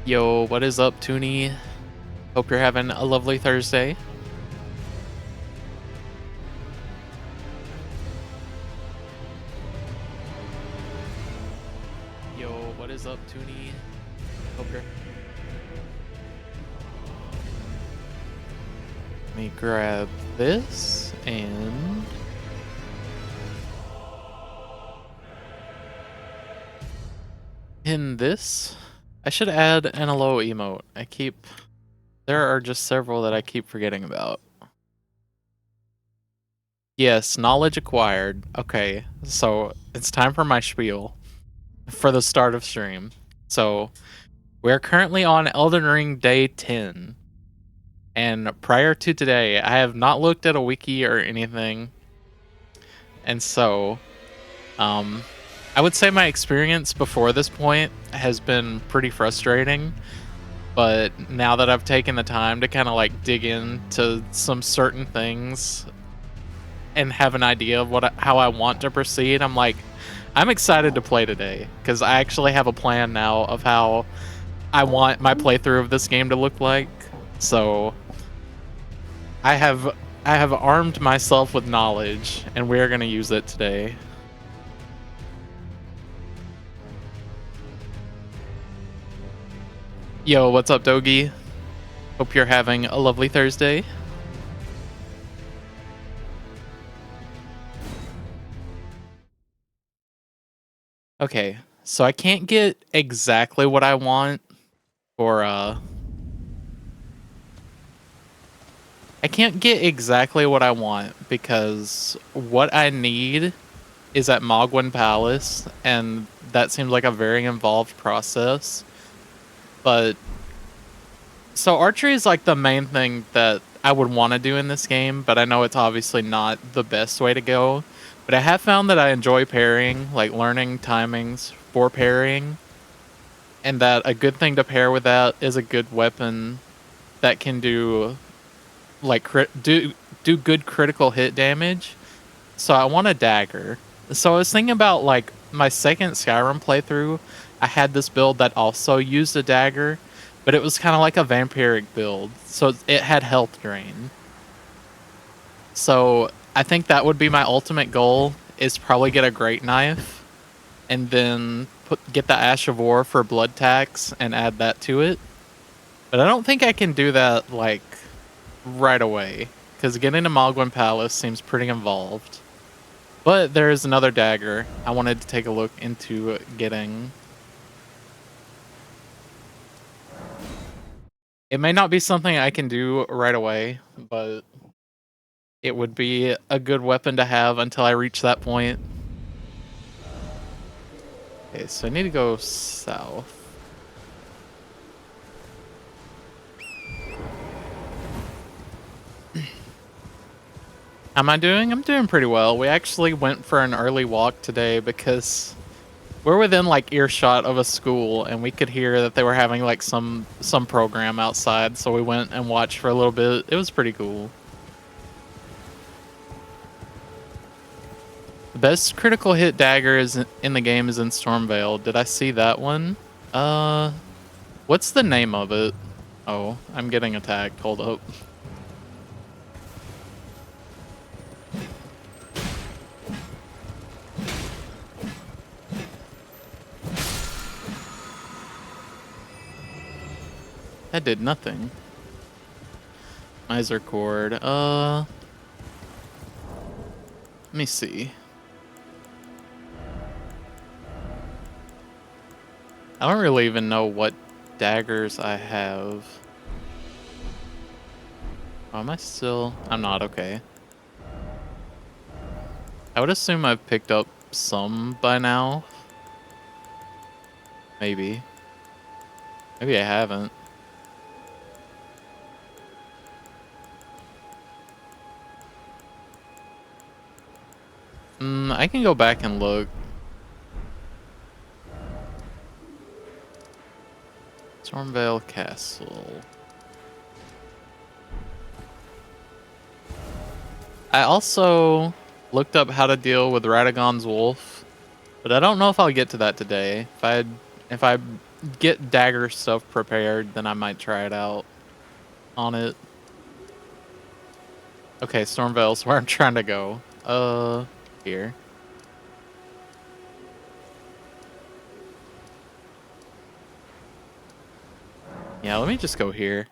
Yo, what is up, Toonie? Hope you're having a lovely Thursday. Yo, what is up, Toonie? Hope you're. Let me grab this and. In this, I should add an hello emote. There are just several that I keep forgetting about. Yes, knowledge acquired. Okay, so it's time for my spiel for the start of stream. So, we're currently on Elden Ring Day 10. And prior to today, I have not looked at a wiki or anything. And so, um, I would say my experience before this point has been pretty frustrating. But now that I've taken the time to kind of like dig into some certain things and have an idea of how I want to proceed, I'm excited to play today because I actually have a plan now of how I want my playthrough of this game to look like. So I have armed myself with knowledge, and we are going to use it today. Yo, what's up, Dogi? Hope you're having a lovely Thursday. Okay, so I can't get exactly what I want for I can't get exactly what I want because what I need is at Mogwin Palace, and that seems like a very involved process. But so archery is like the main thing that I would want to do in this game, but I know it's obviously not the best way to go. But I have found that I enjoy parrying, like learning timings for parrying, and that a good thing to pair with that is a good weapon that can do like do good critical hit damage. So I want a dagger. So I was thinking about like my second Skyrim playthrough, I had this build that also used a dagger, but it was kind of like a vampiric build. So it had health drain. So I think that would be my ultimate goal is probably get a great knife and then get the Ash of War for blood tax and add that to it. But I don't think I can do that like right away because getting to Mogwin Palace seems pretty involved. But there is another dagger I wanted to take a look into getting. It may not be something I can do right away, but it would be a good weapon to have until I reach that point. Okay, so I need to go south. How am I doing? I'm doing pretty well. We actually went for an early walk today because we're within like earshot of a school and we could hear that they were having like some program outside, so we went and watched for a little bit. It was pretty cool. The best critical hit dagger is in the game is in Stormveil. Did I see that one? What's the name of it? Oh, I'm getting attacked. Hold up. That did nothing. Miser cord. Let me see. I don't really even know what daggers I have. Oh, am I still? I'm not, okay. I would assume I've picked up some by now. Maybe. Maybe I haven't. I can go back and look. Stormveil Castle. I also looked up how to deal with Radagon's wolf, but I don't know if I'll get to that today. If I get dagger stuff prepared, then I might try it out on it. Okay, Stormvale's where I'm trying to go. Here. Yeah, let me just go here.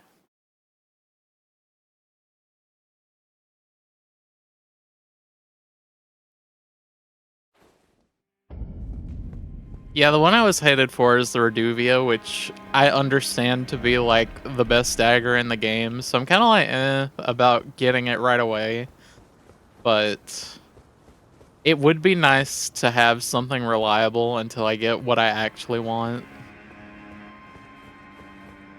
Yeah, the one I was headed for is the Reduvia, which I understand to be like the best dagger in the game. So I'm kind of like about getting it right away. But it would be nice to have something reliable until I get what I actually want.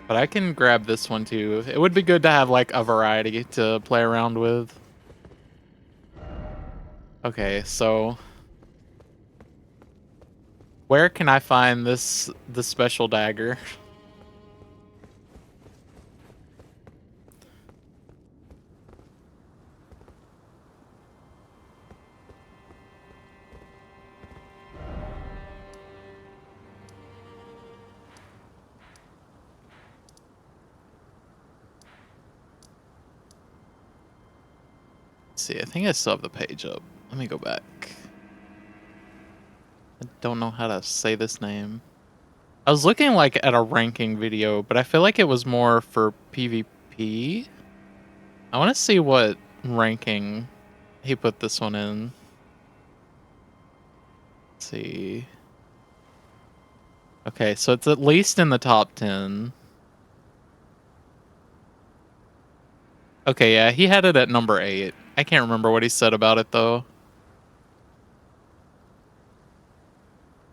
But I can grab this one too. It would be good to have like a variety to play around with. Okay, so where can I find the special dagger? Let's see, I think I still have the page up. Let me go back. I don't know how to say this name. I was looking like at a ranking video, but I feel like it was more for PvP. I want to see what ranking he put this one in. Let's see. Okay, so it's at least in the top 10. Okay, yeah, he had it at number 8. I can't remember what he said about it, though.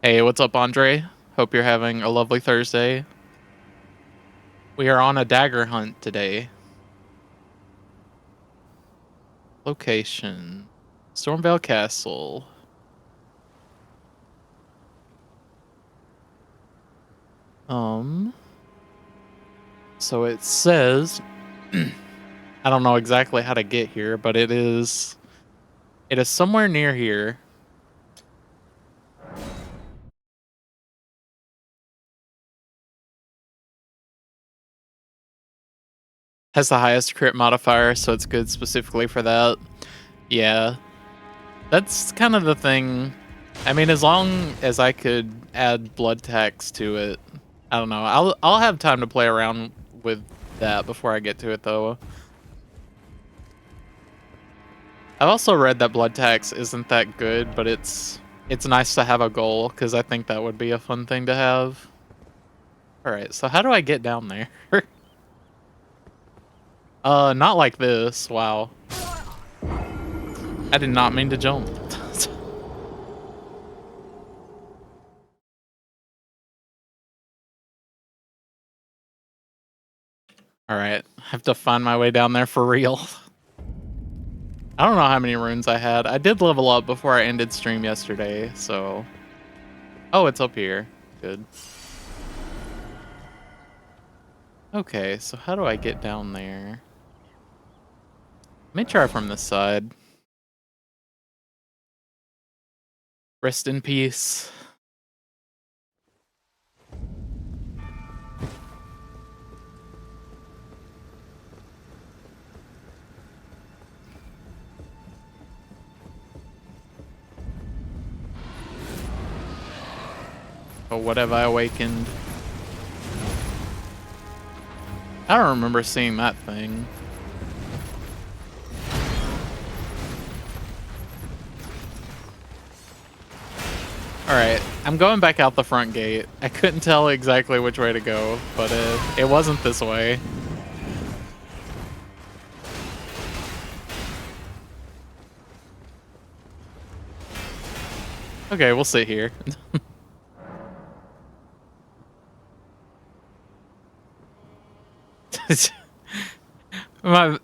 Hey, what's up, Andre? Hope you're having a lovely Thursday. We are on a dagger hunt today. Location. Stormvale Castle. So it says... I don't know exactly how to get here, but it is somewhere near here. Has the highest crit modifier, so it's good specifically for that. Yeah. That's kind of the thing. I mean, as long as I could add blood tax to it, I don't know. I'll have time to play around with that before I get to it, though. I've also read that blood tax isn't that good, but it's nice to have a goal, because I think that would be a fun thing to have. Alright, so how do I get down there? Not like this. Wow. I did not mean to jump. Alright, I have to find my way down there for real. I don't know how many runes I had. I did level up before I ended stream yesterday, so... Oh, it's up here. Good. Okay, so how do I get down there? Let me try from this side. Rest in peace. Oh, what have I awakened? I don't remember seeing that thing. Alright, I'm going back out the front gate. I couldn't tell exactly which way to go, but it wasn't this way. Okay, we'll sit here.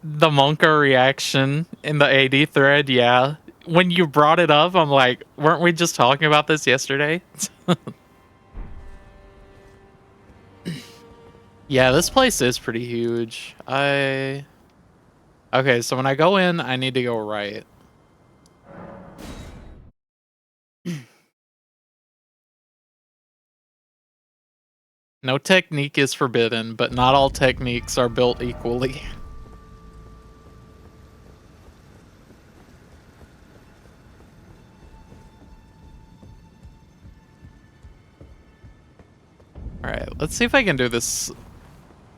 The Monka reaction in the AD thread, yeah. When you brought it up, I'm like, weren't we just talking about this yesterday? Yeah, this place is pretty huge. Okay, so when I go in, I need to go right. No technique is forbidden, but not all techniques are built equally. Alright, let's see if I can do this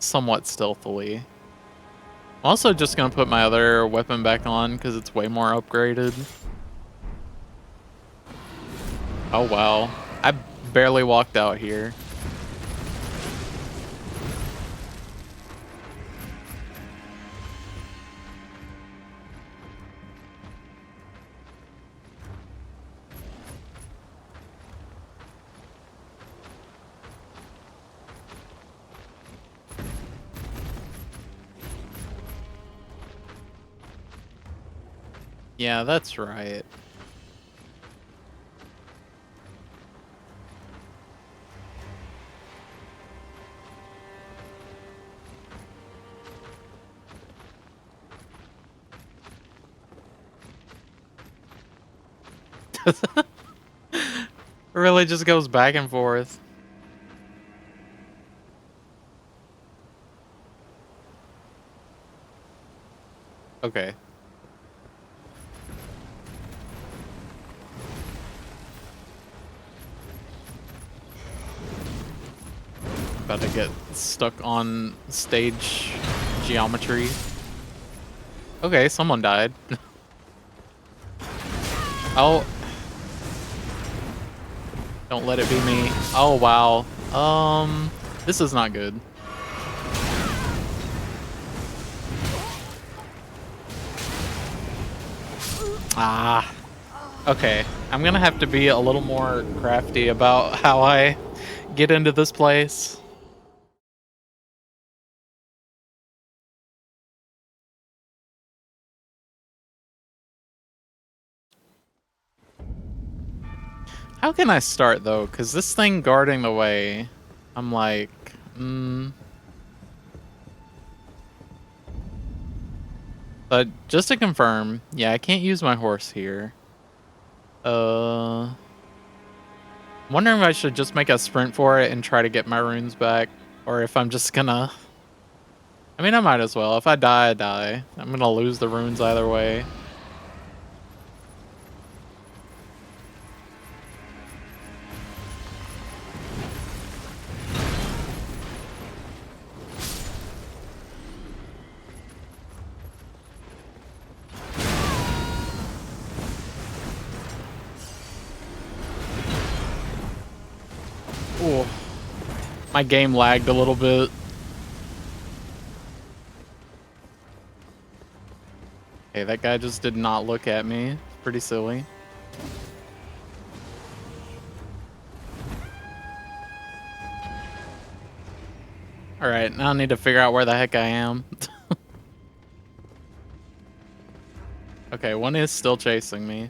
somewhat stealthily. I'm also just gonna put my other weapon back on because it's way more upgraded. Oh wow. I barely walked out here. Yeah, that's right. It really just goes back and forth. Okay. About to get stuck on stage geometry. Okay, someone died. Oh. Don't let it be me. Oh, wow. This is not good. Ah. Okay. I'm gonna have to be a little more crafty about how I get into this place. How can I start, though? Because this thing guarding the way, I'm like, But just to confirm, yeah, I can't use my horse here. Wondering if I should just make a sprint for it and try to get my runes back, or if I'm just gonna... I mean, I might as well. If I die, I die. I'm gonna lose the runes either way. Ooh. My game lagged a little bit. Okay, that guy just did not look at me. Pretty silly. Alright, now I need to figure out where the heck I am. Okay, one is still chasing me.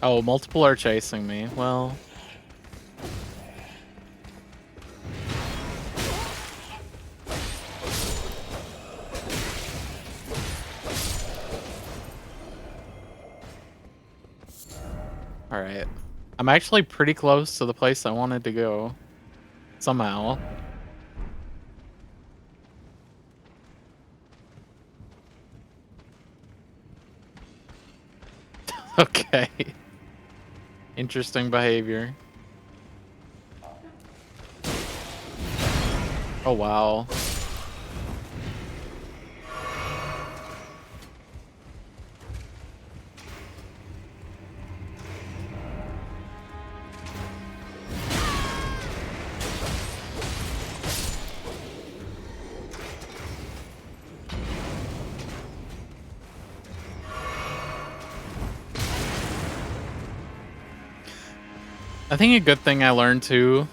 Oh, multiple are chasing me. Well... Alright. I'm actually pretty close to the place I wanted to go. Somehow. Okay. Interesting behavior. Oh, wow. I think a good thing I learned too,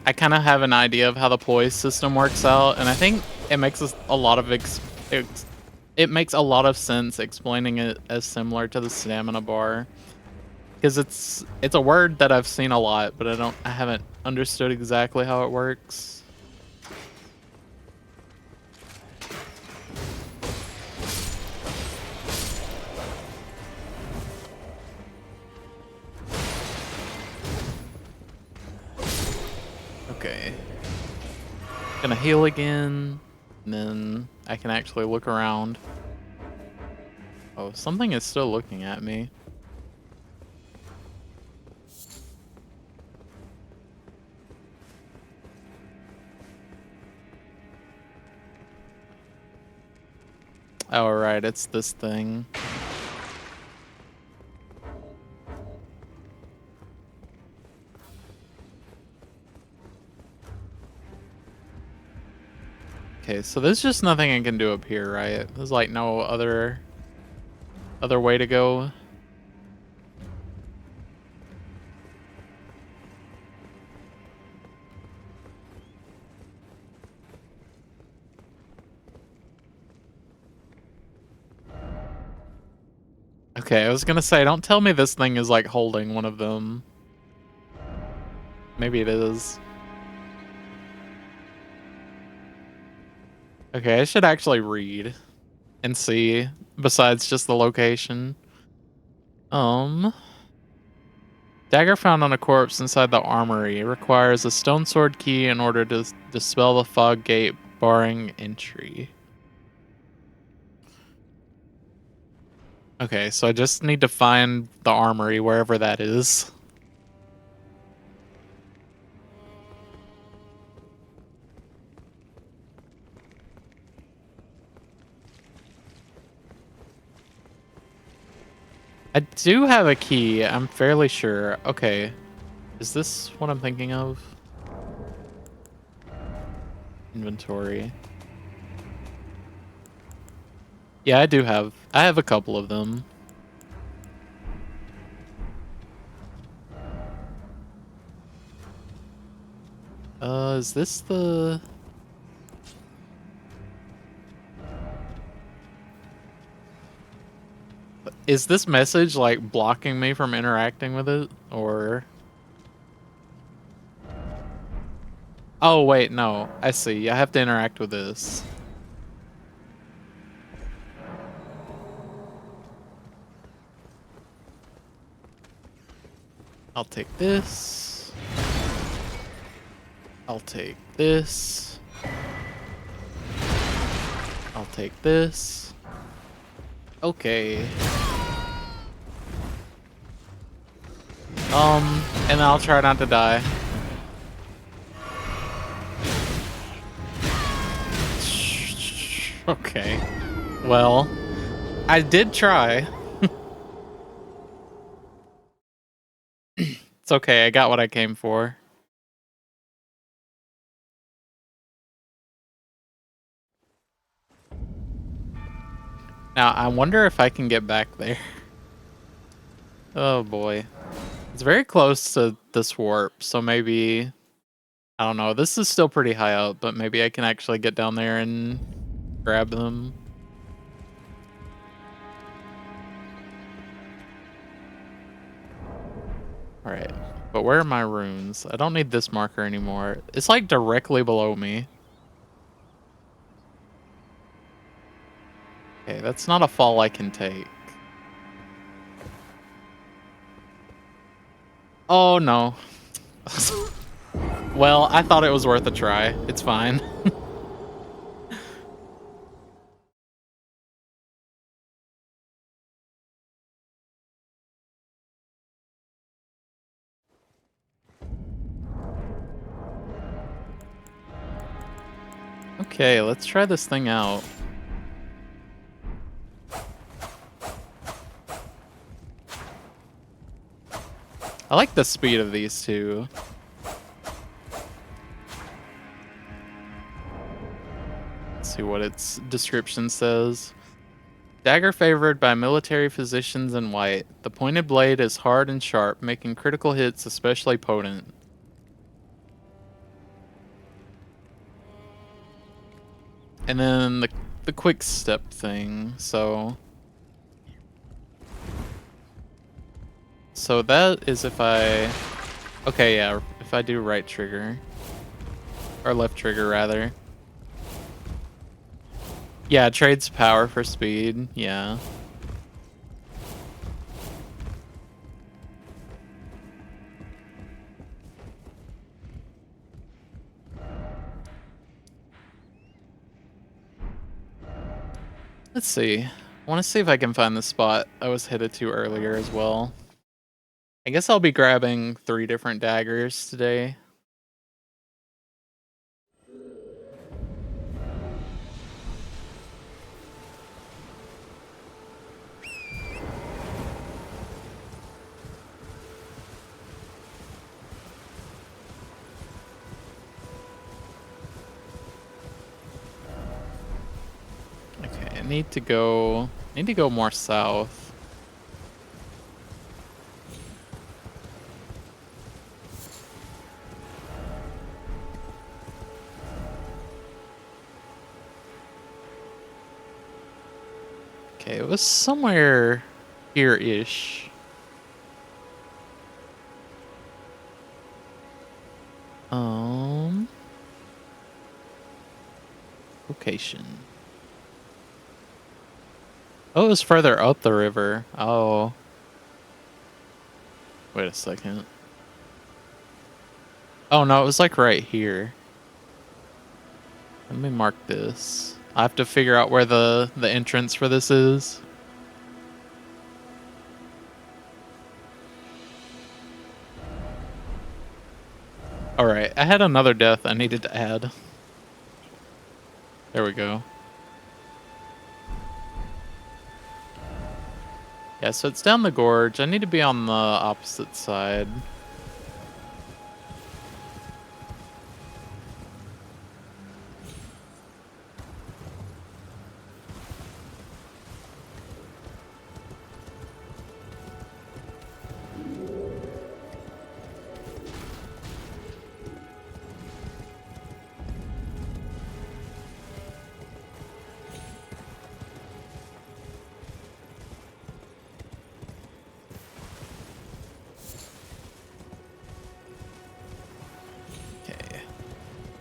I kind of have an idea of how the poise system works out, and I think it makes a lot of it makes a lot of sense explaining it as similar to the stamina bar, because it's a word that I've seen a lot, but I haven't understood exactly how it works. Okay. Gonna heal again, and then I can actually look around. Oh, something is still looking at me. Oh, right, it's this thing. Okay, so there's just nothing I can do up here, right? There's like no other way to go. Okay, I was gonna say, don't tell me this thing is like holding one of them. Maybe it is. Okay, I should actually read and see, besides just the location. Dagger found on a corpse inside the armory requires a stone sword key in order to dispel the fog gate barring entry. Okay, so I just need to find the armory wherever that is. I do have a key, I'm fairly sure. Okay, is this what I'm thinking of? Inventory. Yeah, I have a couple of them. Is this the... Is this message, like, blocking me from interacting with it? Or... Oh, wait, no. I see. I have to interact with this. I'll take this. I'll take this. I'll take this. Okay. And I'll try not to die. Okay. Well, I did try. It's okay, I got what I came for. Now, I wonder if I can get back there. Oh boy. It's very close to this warp, so maybe... I don't know, this is still pretty high up, but maybe I can actually get down there and grab them. Alright, but where are my runes? I don't need this marker anymore. It's like directly below me. Okay, that's not a fall I can take. Oh no. Well, I thought it was worth a try. It's fine. Okay, let's try this thing out. I like the speed of these two. Let's see what its description says. Dagger favored by military physicians in white. The pointed blade is hard and sharp, making critical hits especially potent. And then the quick step thing, so that is if I... Okay, yeah, if I do right trigger. Or left trigger, rather. Yeah, it trades power for speed, yeah. Let's see. I want to see if I can find the spot I was headed to earlier as well. I guess I'll be grabbing 3 different daggers today. Okay, I need to go more south. Okay, it was somewhere here-ish. Location. Oh, it was further up the river. Oh. Wait a second. Oh no, it was like right here. Let me mark this. I have to figure out where the entrance for this is. Alright, I had another death I needed to add. There we go. Yeah, so it's down the gorge. I need to be on the opposite side. Okay.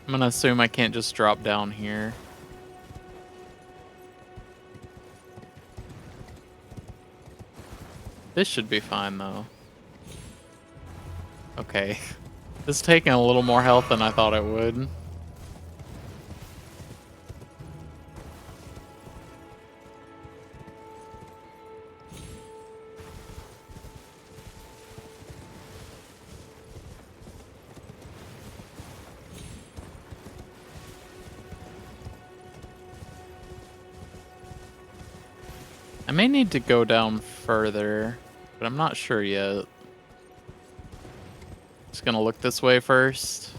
I'm gonna assume I can't just drop down here. This should be fine, though. Okay. This is taking a little more health than I thought it would. I may need to go down further, but I'm not sure yet. Just gonna look this way first.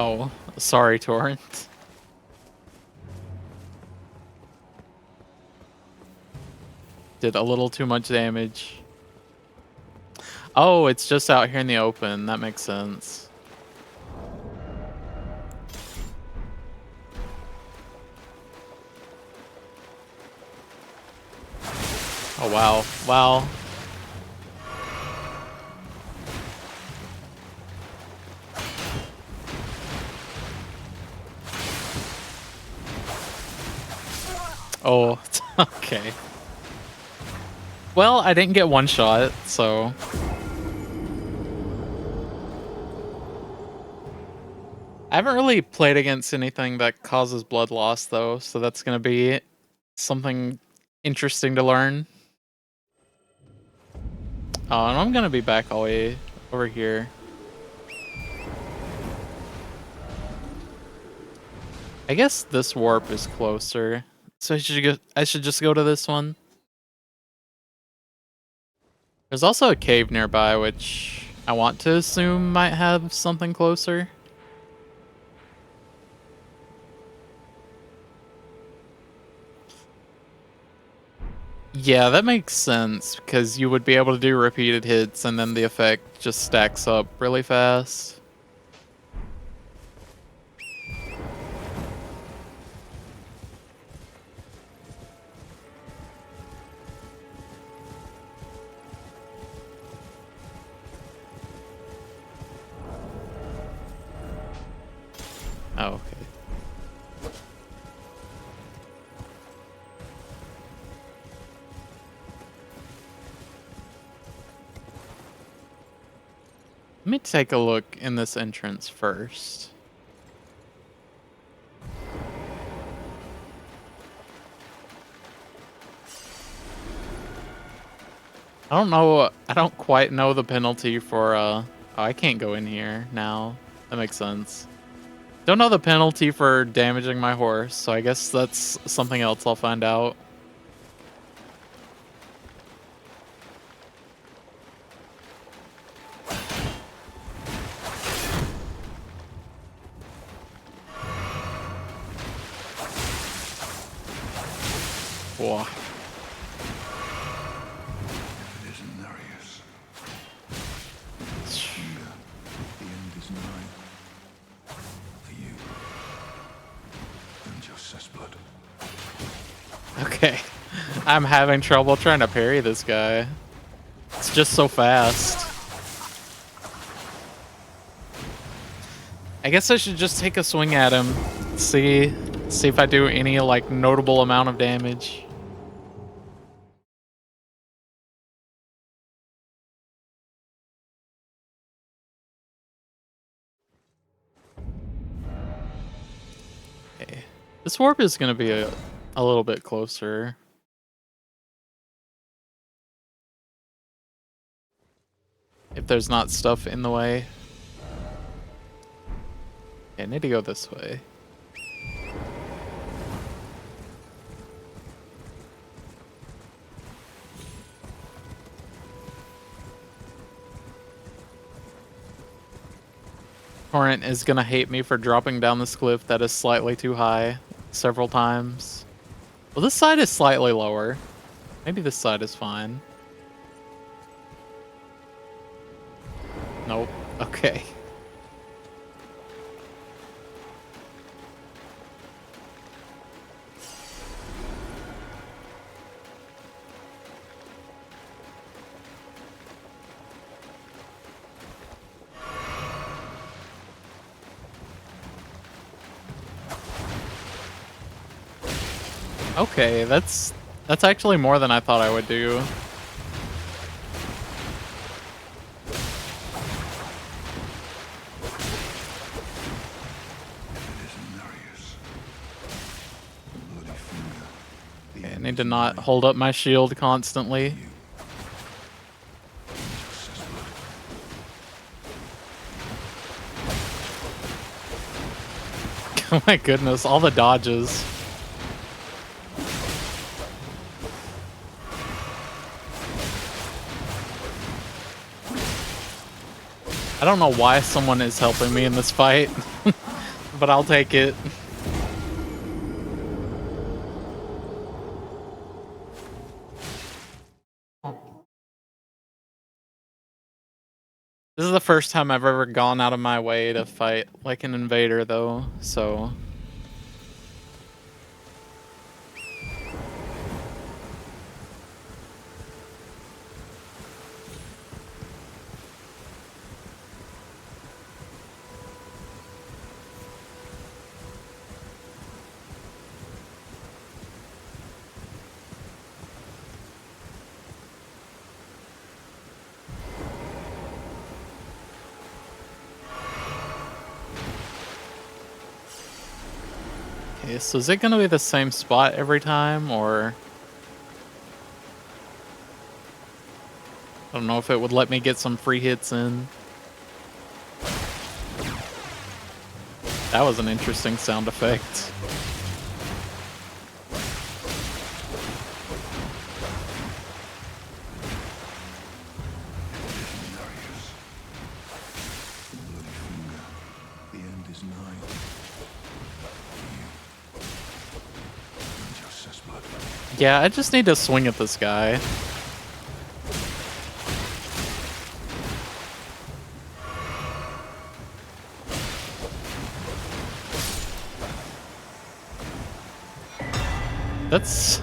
Oh, sorry, Torrent. Did a little too much damage. Oh, it's just out here in the open. That makes sense. Oh, wow. Wow. Oh, okay. Well, I didn't get one shot, so... I haven't really played against anything that causes blood loss, though, so that's gonna be something interesting to learn. Oh, and I'm gonna be back all the way over here. I guess this warp is closer, so I should just go to this one. There's also a cave nearby, which I want to assume might have something closer. Yeah, that makes sense, because you would be able to do repeated hits, and then the effect just stacks up really fast. Oh, okay. Let me take a look in this entrance first. I don't know. I don't quite know the penalty for. Oh, I can't go in here now. That makes sense. Don't know the penalty for damaging my horse, so I guess that's something else I'll find out. Whoa. It isn't Nereus. Hunger, the end is nigh. For you. And your blood. Okay. I'm having trouble trying to parry this guy. It's just so fast. I guess I should just take a swing at him. See if I do any like notable amount of damage. Okay. This warp is gonna be a little bit closer. If there's not stuff in the way. Okay, I need to go this way. Torrent is gonna hate me for dropping down this cliff that is slightly too high several times. Well, this side is slightly lower. Maybe this side is fine. Nope. Okay. Okay, that's actually more than I thought I would do. Okay, I need to not hold up my shield constantly. Oh my goodness, all the dodges. I don't know why someone is helping me in this fight, but I'll take it. This is the first time I've ever gone out of my way to fight like an invader, though, so... Okay, so is it gonna be the same spot every time, or... I don't know if it would let me get some free hits in. That was an interesting sound effect. Yeah, I just need to swing at this guy. That's...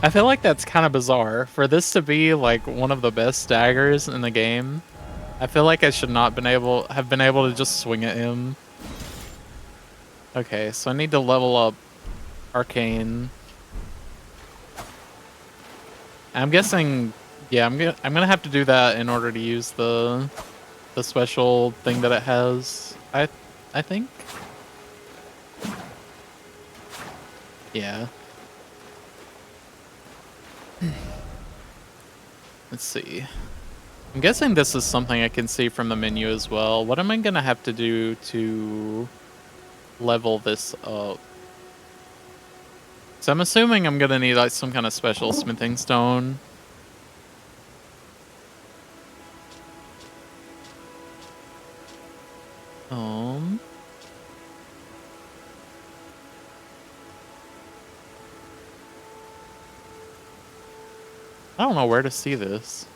I feel like that's kind of bizarre. For this to be like one of the best daggers in the game, I feel like I should not have been able to just swing at him. Okay, so I need to level up Arcane. I'm guessing, yeah, I'm gonna have to do that in order to use the special thing that it has. I think. Yeah. Let's see. I'm guessing this is something I can see from the menu as well. What am I gonna have to do to level this up? So I'm assuming I'm gonna need like some kind of special smithing stone. Um, I don't know where to see this.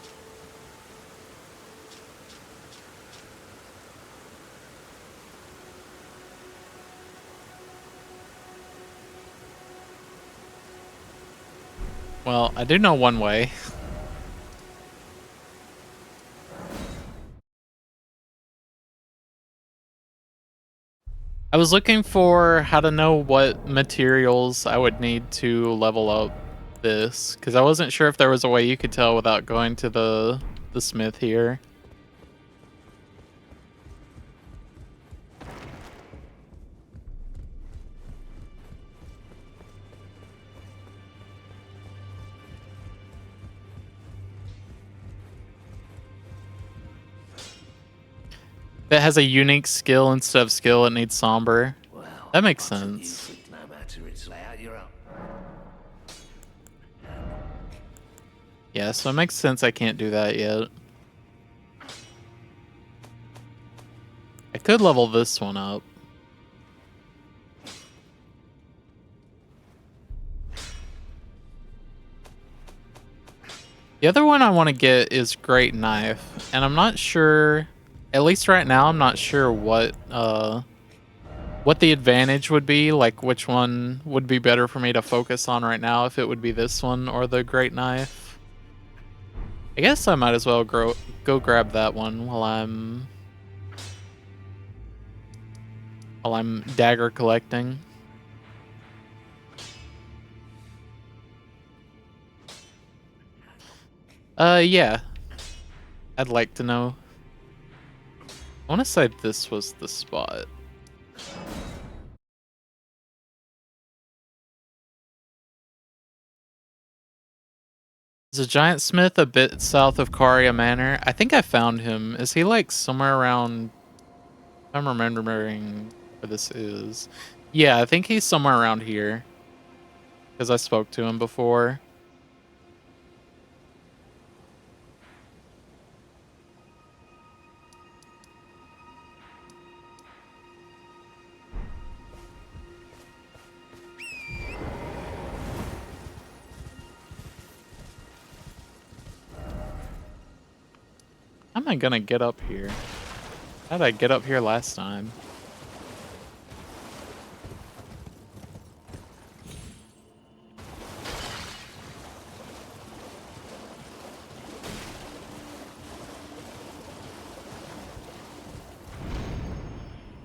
Well, I do know one way. I was looking for how to know what materials I would need to level up this, because I wasn't sure if there was a way you could tell without going to the smith here. That has a unique skill instead of skill, it needs somber. Well, That makes once a new sense. trick, no matter its layout, you're up. Yeah, so it makes sense I can't do that yet. I could level this one up. The other one I want to get is Great Knife, and I'm not sure, at least right now, I'm not sure what the advantage would be, like which one would be better for me to focus on right now, if it would be this one or the Great Knife. I guess I might as well go grab that one while I'm dagger collecting. Yeah. I'd like to know. I want to say this was the spot. Is a giant smith a bit south of Karia Manor? I think I found him. Is he like somewhere around? I'm remembering where this is. Yeah, I think he's somewhere around here because I spoke to him before. How am I gonna get up here? How did I get up here last time?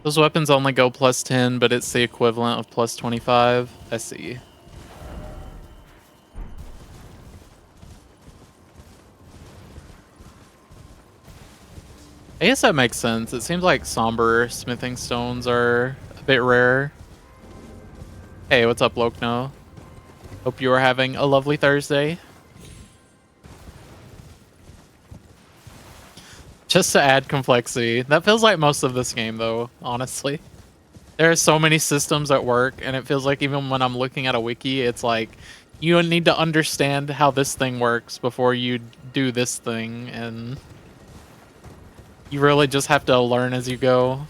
Those weapons only go plus 10, but it's the equivalent of plus 25. I see. I guess that makes sense. It seems like somber smithing stones are a bit rare. Hey, what's up, Lokno? Hope you are having a lovely Thursday. Just to add complexity. That feels like most of this game, though, honestly. There are so many systems at work, and it feels like even when I'm looking at a wiki, it's like, you need to understand how this thing works before you do this thing, and you really just have to learn as you go.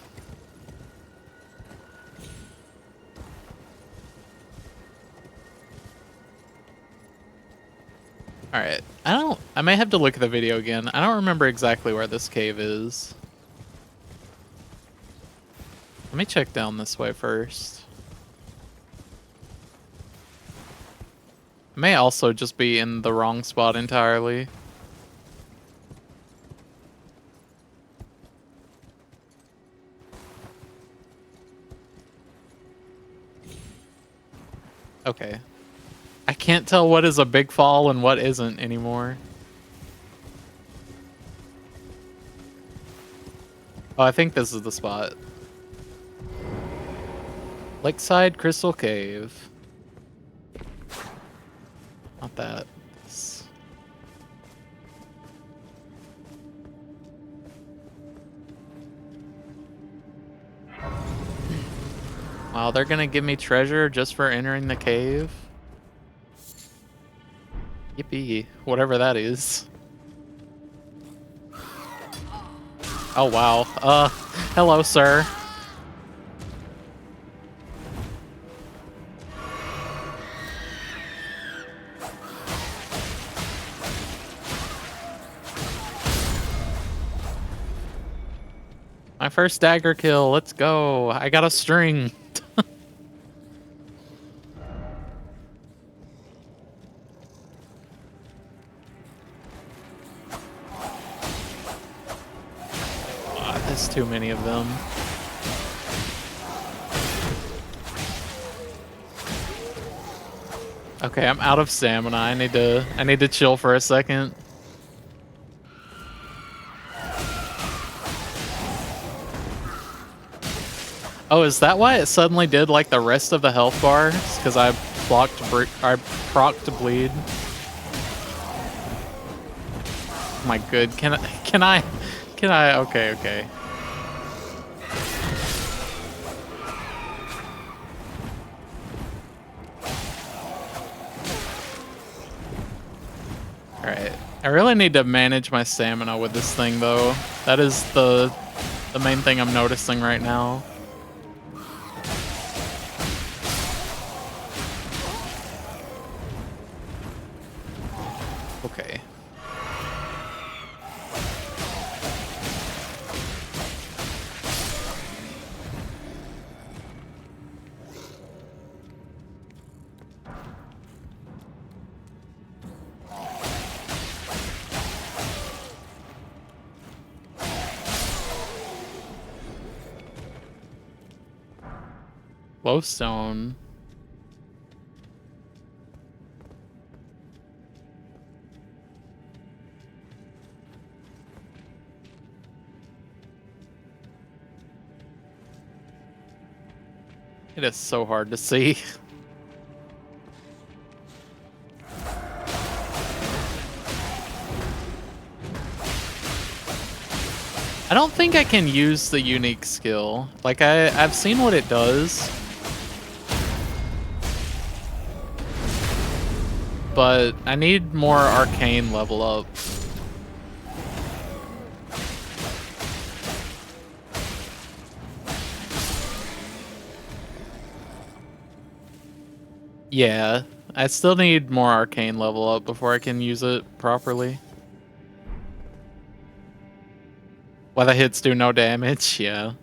Alright, I may have to look at the video again. I don't remember exactly where this cave is. Let me check down this way first. I may also just be in the wrong spot entirely. Okay. I can't tell what is a big fall and what isn't anymore. Oh, I think this is the spot. Lakeside Crystal Cave. Not that. Wow, they're gonna give me treasure just for entering the cave? Yippee, whatever that is. Oh wow, hello sir. My first dagger kill, let's go. I got a string. There's too many of them. Okay, I'm out of stamina. I need to chill for a second. Oh, is that why it suddenly did like the rest of the health bars? Because I proc to bleed. My good. Can I okay. Alright. I really need to manage my stamina with this thing though. That is the main thing I'm noticing right now. Okay. Glowstone. It is so hard to see. I don't think I can use the unique skill. Like I've seen what it does. But I need more arcane level up. Yeah, I still need more arcane level up before I can use it properly. While the hits do no damage, yeah.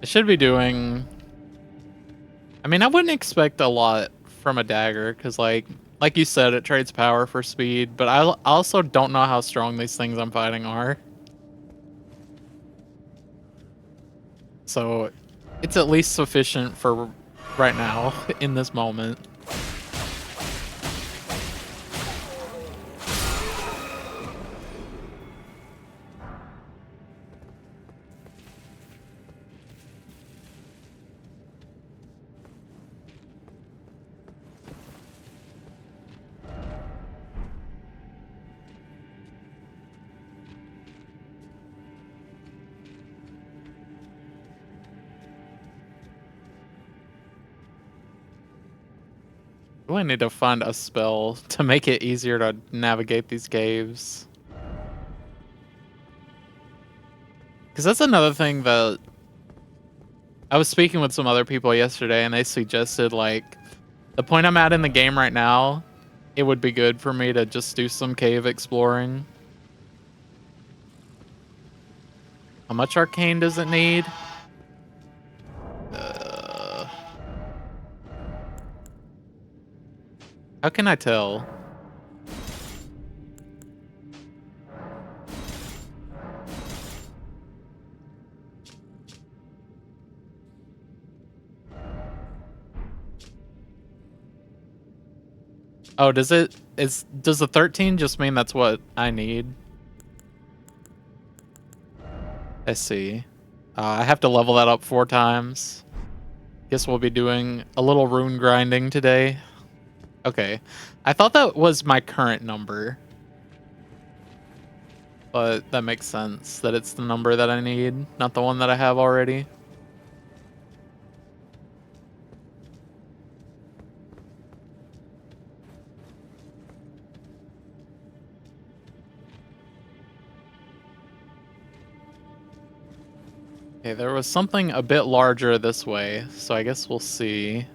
It should be doing... I mean, I wouldn't expect a lot from a dagger, because like you said, it trades power for speed, but I also don't know how strong these things I'm fighting are. So, it's at least sufficient for right now, in this moment. Do I need to find a spell to make it easier to navigate these caves? Because that's another thing that I was speaking with some other people yesterday, and they suggested, like, the point I'm at in the game right now, it would be good for me to just do some cave exploring. How much arcane does it need? How can I tell? Oh, does the 13 just mean that's what I need? I see. I have to level that up 4 times. Guess we'll be doing a little rune grinding today. Okay. I thought that was my current number. But that makes sense that it's the number that I need, not the one that I have already. Okay, there was something a bit larger this way, so I guess we'll see.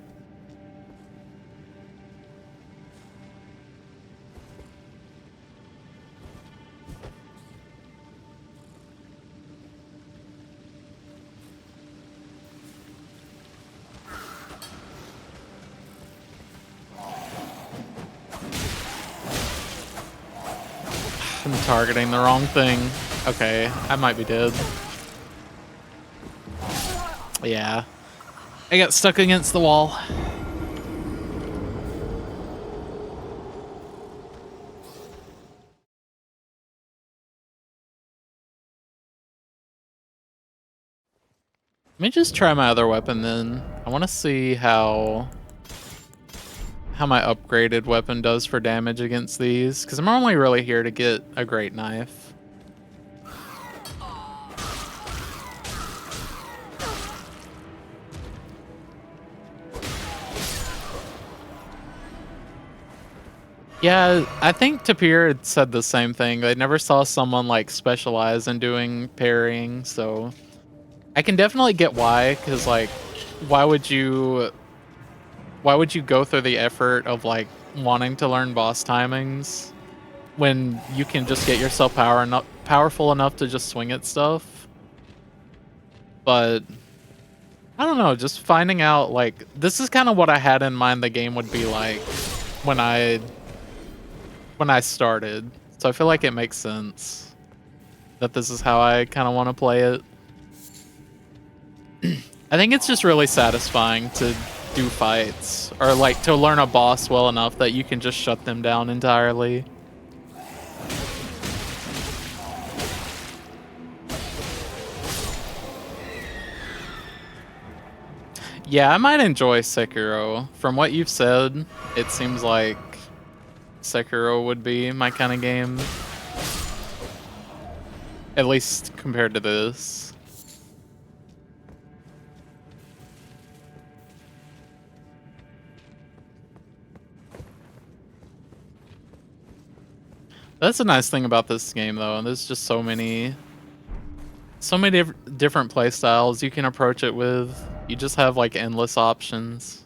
I'm targeting the wrong thing. Okay, I might be dead. Yeah. I got stuck against the wall. Let me just try my other weapon then. I want to see how my upgraded weapon does for damage against these, because I'm only really here to get a great knife. Yeah, I think Tapir had said the same thing. I never saw someone like specialize in doing parrying, so I can definitely get why, because like, why would you go through the effort of like wanting to learn boss timings when you can just get yourself powerful enough to just swing at stuff? But I don't know, just finding out like this is kind of what I had in mind the game would be like when I started. So I feel like it makes sense that this is how I kind of want to play it. I think it's just really satisfying to do fights or like to learn a boss well enough that you can just shut them down entirely. Yeah, I might enjoy Sekiro. From what you've said, it seems like Sekiro would be my kind of game. At least compared to this. That's a nice thing about this game, though. There's just so many different play styles you can approach it with. You just have like endless options.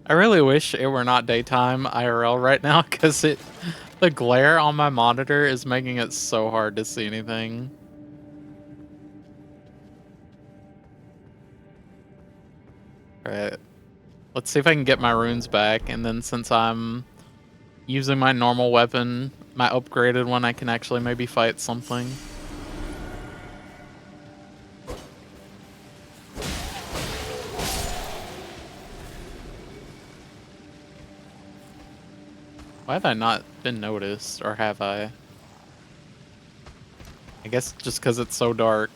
I really wish it were not daytime IRL right now, because the glare on my monitor is making it so hard to see anything. Alright. Let's see if I can get my runes back, and then since I'm using my normal weapon, my upgraded one, I can actually maybe fight something. Why have I not been noticed, or have I? I guess just because it's so dark.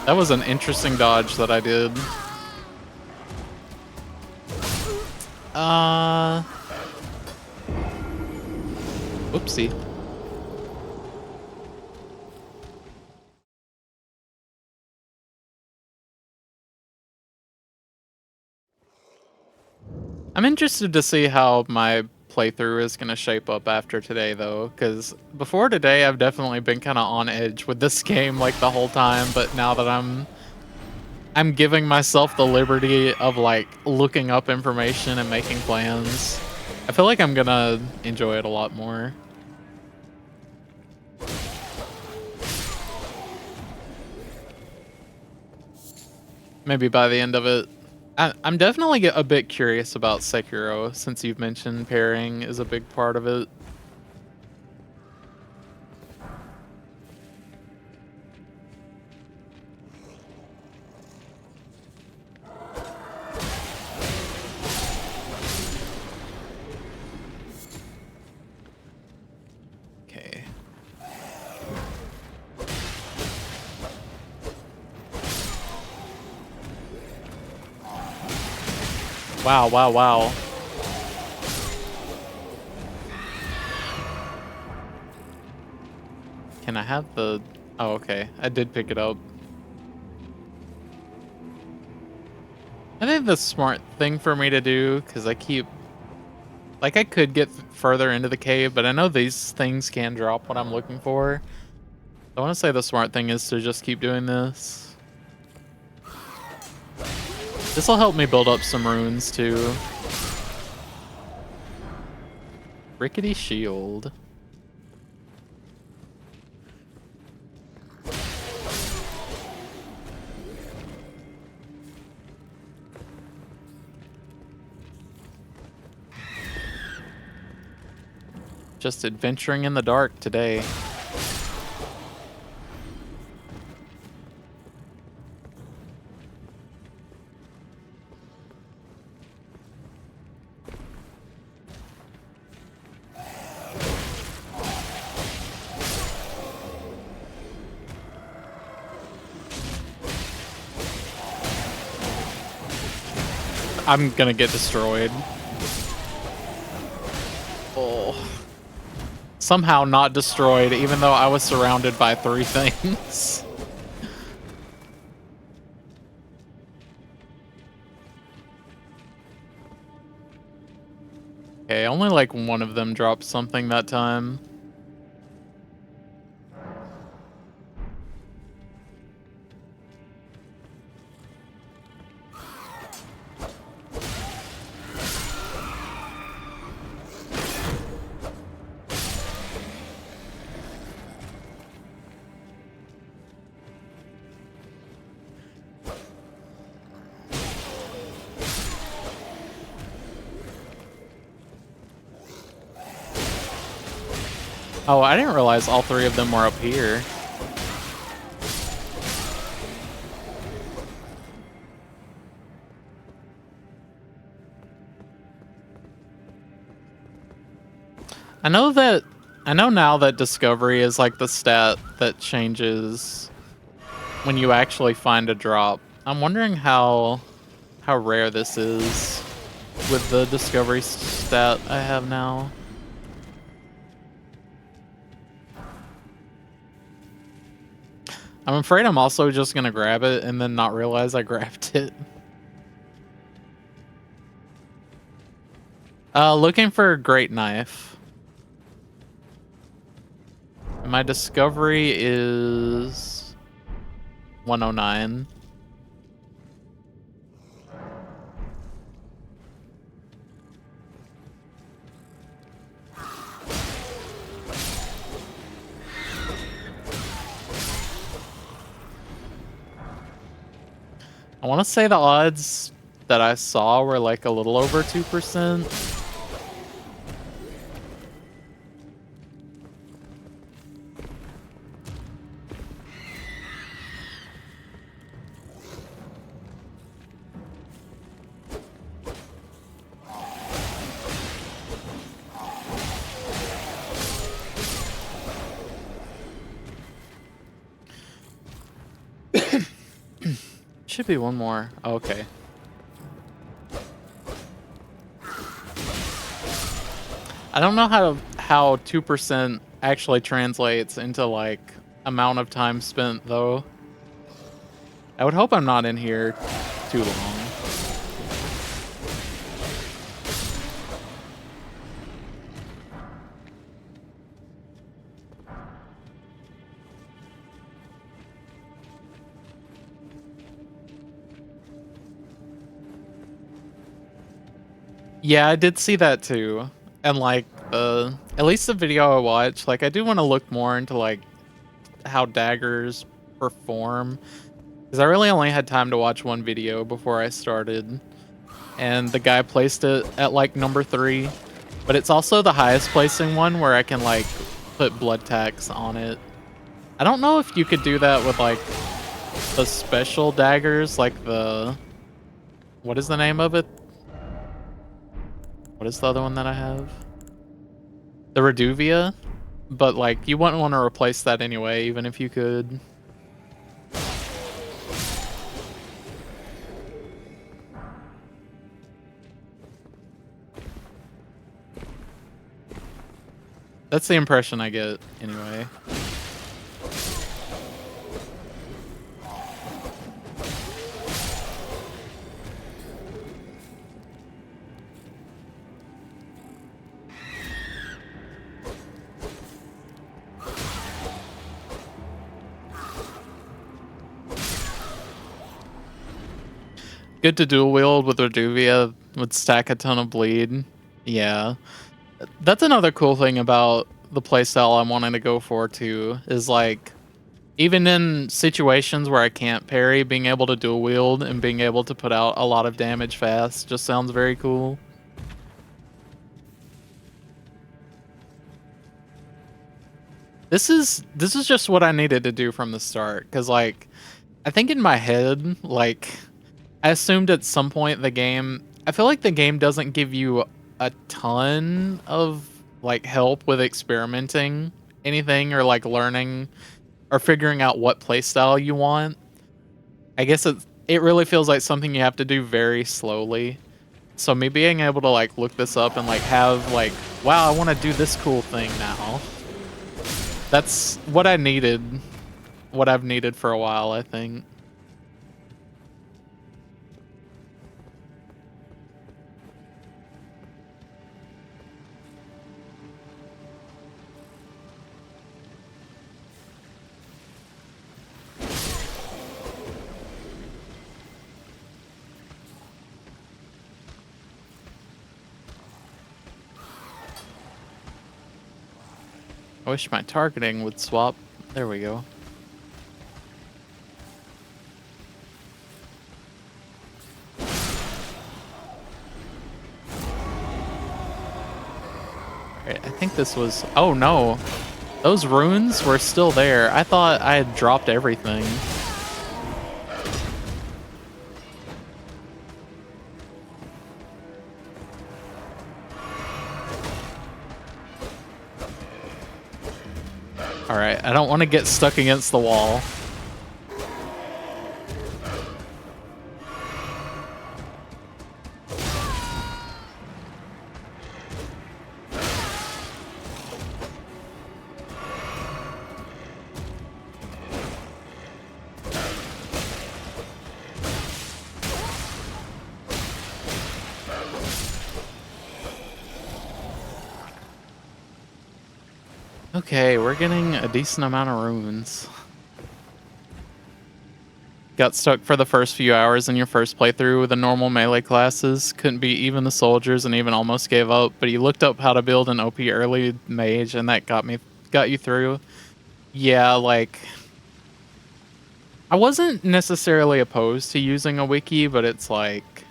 That was an interesting dodge that I did. Whoopsie. I'm interested to see how my playthrough is going to shape up after today, though, because before today, I've definitely been kind of on edge with this game like the whole time. But now that I'm giving myself the liberty of like looking up information and making plans, I feel like I'm gonna enjoy it a lot more. Maybe by the end of it. I'm definitely a bit curious about Sekiro, since you've mentioned pairing is a big part of it. Okay. Wow, wow, wow. Can I have the... Oh, okay. I did pick it up. I think the smart thing for me to do, because I keep... Like, I could get further into the cave, but I know these things can drop what I'm looking for. I want to say the smart thing is to just keep doing this. This will help me build up some runes, too. Rickety shield. Just adventuring in the dark today. I'm gonna get destroyed. Oh. Somehow not destroyed, even though I was surrounded by 3 things. Okay, only like one of them dropped something that time. Oh, I didn't realize all 3 of them were up here. I know now that discovery is like the stat that changes when you actually find a drop. I'm wondering how rare this is with the discovery stat I have now. I'm afraid I'm also just gonna grab it and then not realize I grabbed it. Looking for a great knife. My discovery is 109. I want to say the odds that I saw were like a little over 2%. Should be one more. Oh, okay. I don't know how 2% actually translates into like amount of time spent though. I would hope I'm not in here too long. Yeah, I did see that too. And like at least the video I watched, like I do want to look more into like how daggers perform because I really only had time to watch one video before I started, and the guy placed it at like number 3, but it's also the highest placing one where I can like put blood tax on it. I don't know if you could do that with like the special daggers, like the what is the name of it? What is the other one that I have? The Reduvia, but like you wouldn't want to replace that anyway, even if you could. That's the impression I get anyway. Good to dual wield with Reduvia would stack a ton of bleed. Yeah. That's another cool thing about the playstyle I'm wanting to go for too, is like even in situations where I can't parry, being able to dual wield and being able to put out a lot of damage fast just sounds very cool. This is just what I needed to do from the start, cuz like I think in my head, like I assumed at some point I feel like the game doesn't give you a ton of like help with experimenting anything or like learning or figuring out what playstyle you want. I guess it really feels like something you have to do very slowly. So me being able to like look this up and like have like, wow, I want to do this cool thing now. That's what I needed, what I've needed for a while, I think. I wish my targeting would swap. There we go. Alright, I think this was... Oh no! Those runes were still there. I thought I had dropped everything. Alright, I don't want to get stuck against the wall. Okay, we're getting a decent amount of runes. Got stuck for the first few hours in your first playthrough with the normal melee classes. Couldn't beat even the soldiers and even almost gave up, but you looked up how to build an OP early mage and that got you through. Yeah, like I wasn't necessarily opposed to using a wiki, but it's like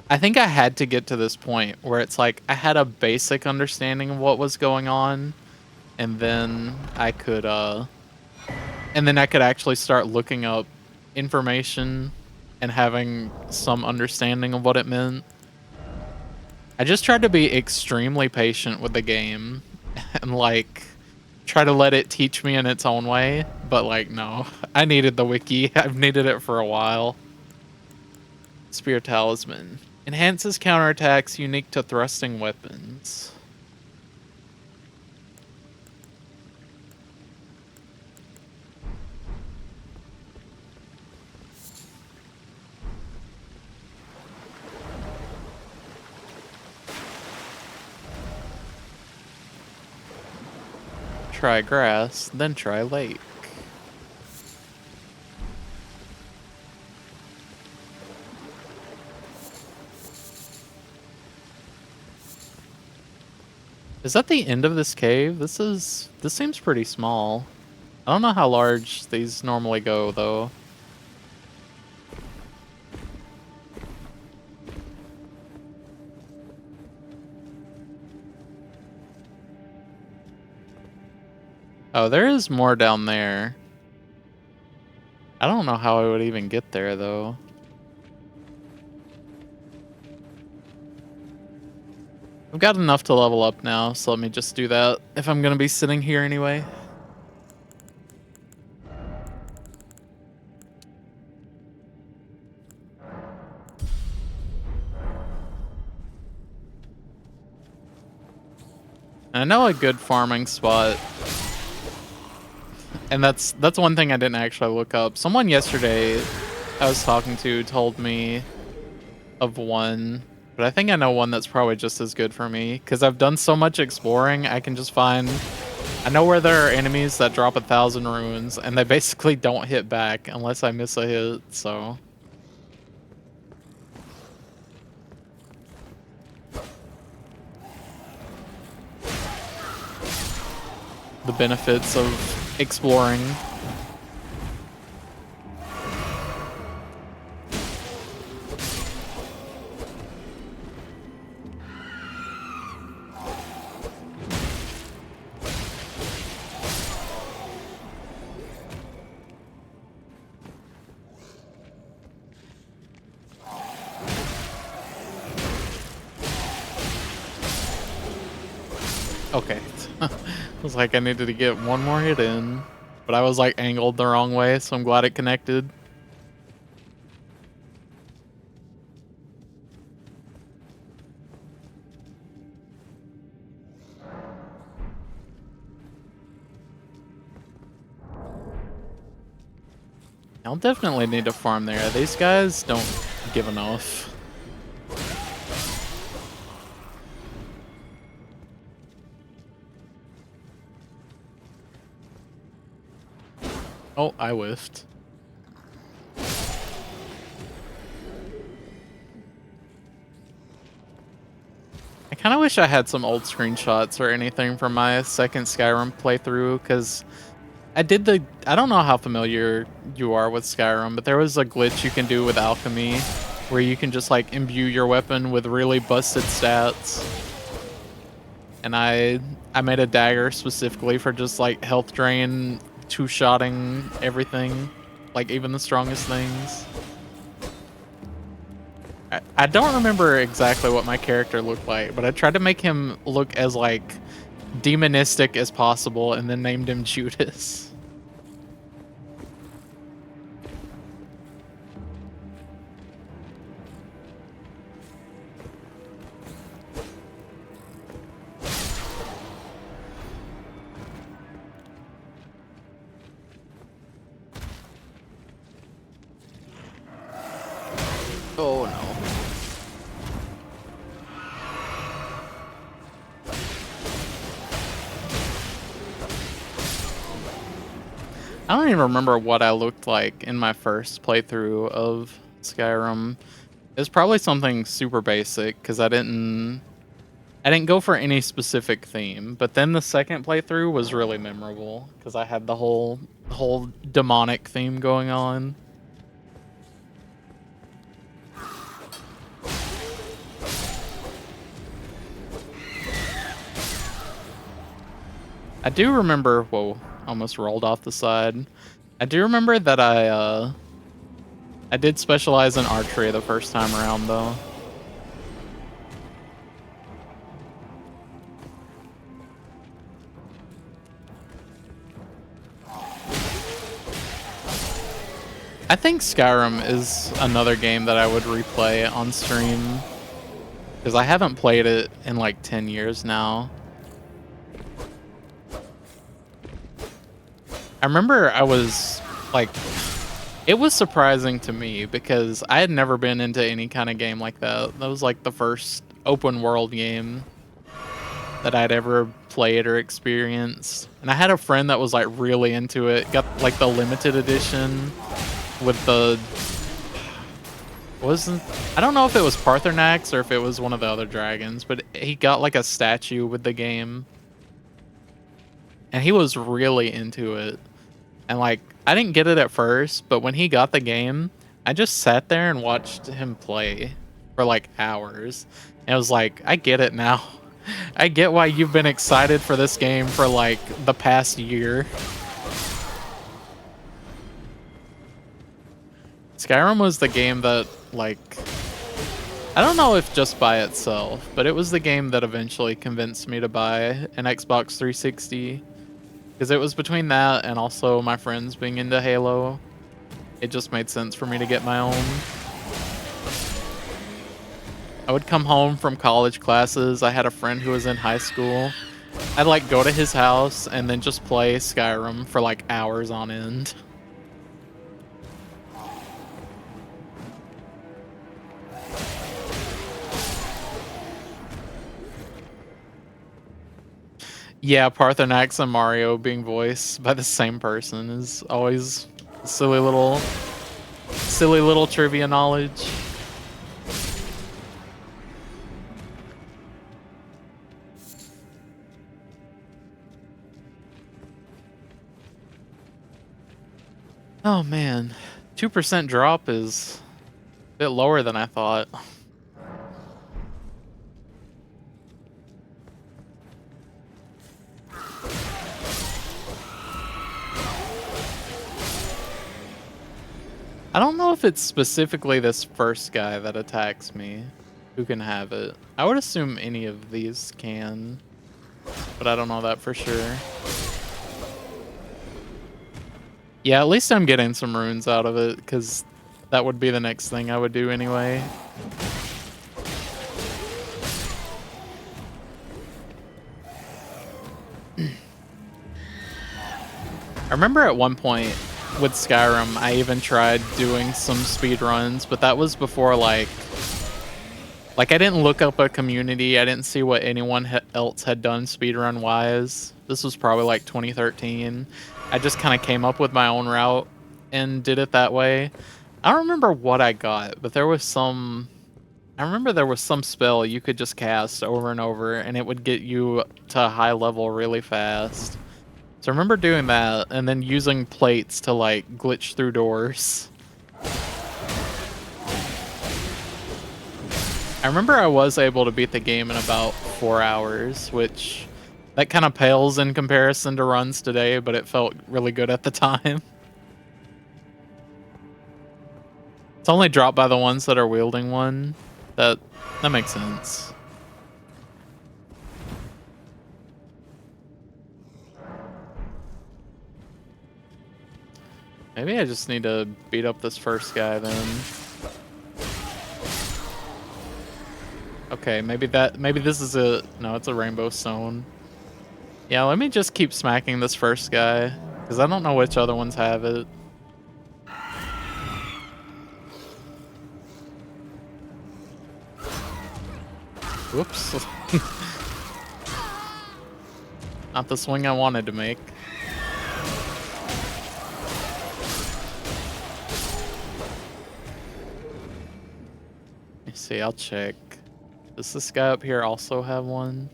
I think I had to get to this point where it's like I had a basic understanding of what was going on, and then I could actually start looking up information and having some understanding of what it meant. I just tried to be extremely patient with the game and like try to let it teach me in its own way, but like no, I needed the wiki. I've needed it for a while. Spear Talisman. Enhances counterattacks unique to thrusting weapons. try grass, then try lake. Is that the end of this cave? This seems pretty small. I don't know how large these normally go though. Oh, there is more down there. I don't know how I would even get there though. I've got enough to level up now, so let me just do that if I'm gonna be sitting here anyway. I know a good farming spot, and that's one thing I didn't actually look up. Someone yesterday I was talking to told me of one, but I think I know one that's probably just as good for me because I've done so much exploring. I can just find. I know where there are enemies that drop 1,000 runes, and they basically don't hit back unless I miss a hit. So. The benefits of exploring. Okay. I was like, I needed to get one more hit in, but I was like angled the wrong way, so I'm glad it connected. I'll definitely need to farm there. These guys don't give enough. Oh, I whiffed. I kind of wish I had some old screenshots or anything from my second Skyrim playthrough, because I don't know how familiar you are with Skyrim, but there was a glitch you can do with alchemy where you can just like imbue your weapon with really busted stats. And I made a dagger specifically for just like health drain, two-shotting everything, like even the strongest things. I don't remember exactly what my character looked like, but I tried to make him look as like demonistic as possible and then named him Judas. Oh no. I don't even remember what I looked like in my first playthrough of Skyrim. It was probably something super basic because I didn't go for any specific theme. But then the second playthrough was really memorable because I had the whole demonic theme going on. I do remember, whoa, almost rolled off the side. I do remember that I did specialize in archery the first time around though. I think Skyrim is another game that I would replay on stream because I haven't played it in like 10 years now. I remember I was like, it was surprising to me because I had never been into any kind of game like that. That was like the first open world game that I'd ever played or experienced. And I had a friend that was like really into it. Got like the limited edition with the wasn't I don't know if it was Parthenax or if it was one of the other dragons, but he got like a statue with the game. And he was really into it. And like I didn't get it at first, but when he got the game, I just sat there and watched him play for like hours. And it was like, I get it now. I get why you've been excited for this game for like the past year. Skyrim was the game that, like, I don't know if just by itself, but it was the game that eventually convinced me to buy an Xbox 360. Because it was between that and also my friends being into Halo. It just made sense for me to get my own. I would come home from college classes. I had a friend who was in high school. I'd like go to his house and then just play Skyrim for like hours on end. Yeah, Parthenax and Mario being voiced by the same person is always silly little trivia knowledge. Oh man, 2% drop is a bit lower than I thought. I don't know if it's specifically this first guy that attacks me who can have it. I would assume any of these can, but I don't know that for sure. Yeah, at least I'm getting some runes out of it, because that would be the next thing I would do anyway. I remember at one point with Skyrim, I even tried doing some speed runs, but that was before like I didn't look up a community. I didn't see what anyone else had done speedrun wise. This was probably like 2013. I just kind of came up with my own route and did it that way. I don't remember what I got, but there was some... I remember there was some spell you could just cast over and over, and it would get you to a high level really fast. So I remember doing that, and then using plates to, like, glitch through doors. I remember I was able to beat the game in about 4 hours, which... that kind of pales in comparison to runs today, but it felt really good at the time. It's only dropped by the ones that are wielding one. That makes sense. Maybe I just need to beat up this first guy then. Okay, maybe this is a... no, it's a rainbow stone. Yeah, let me just keep smacking this first guy, because I don't know which other ones have it. Whoops. Not the swing I wanted to make. Let me see, I'll check. Does this guy up here also have one?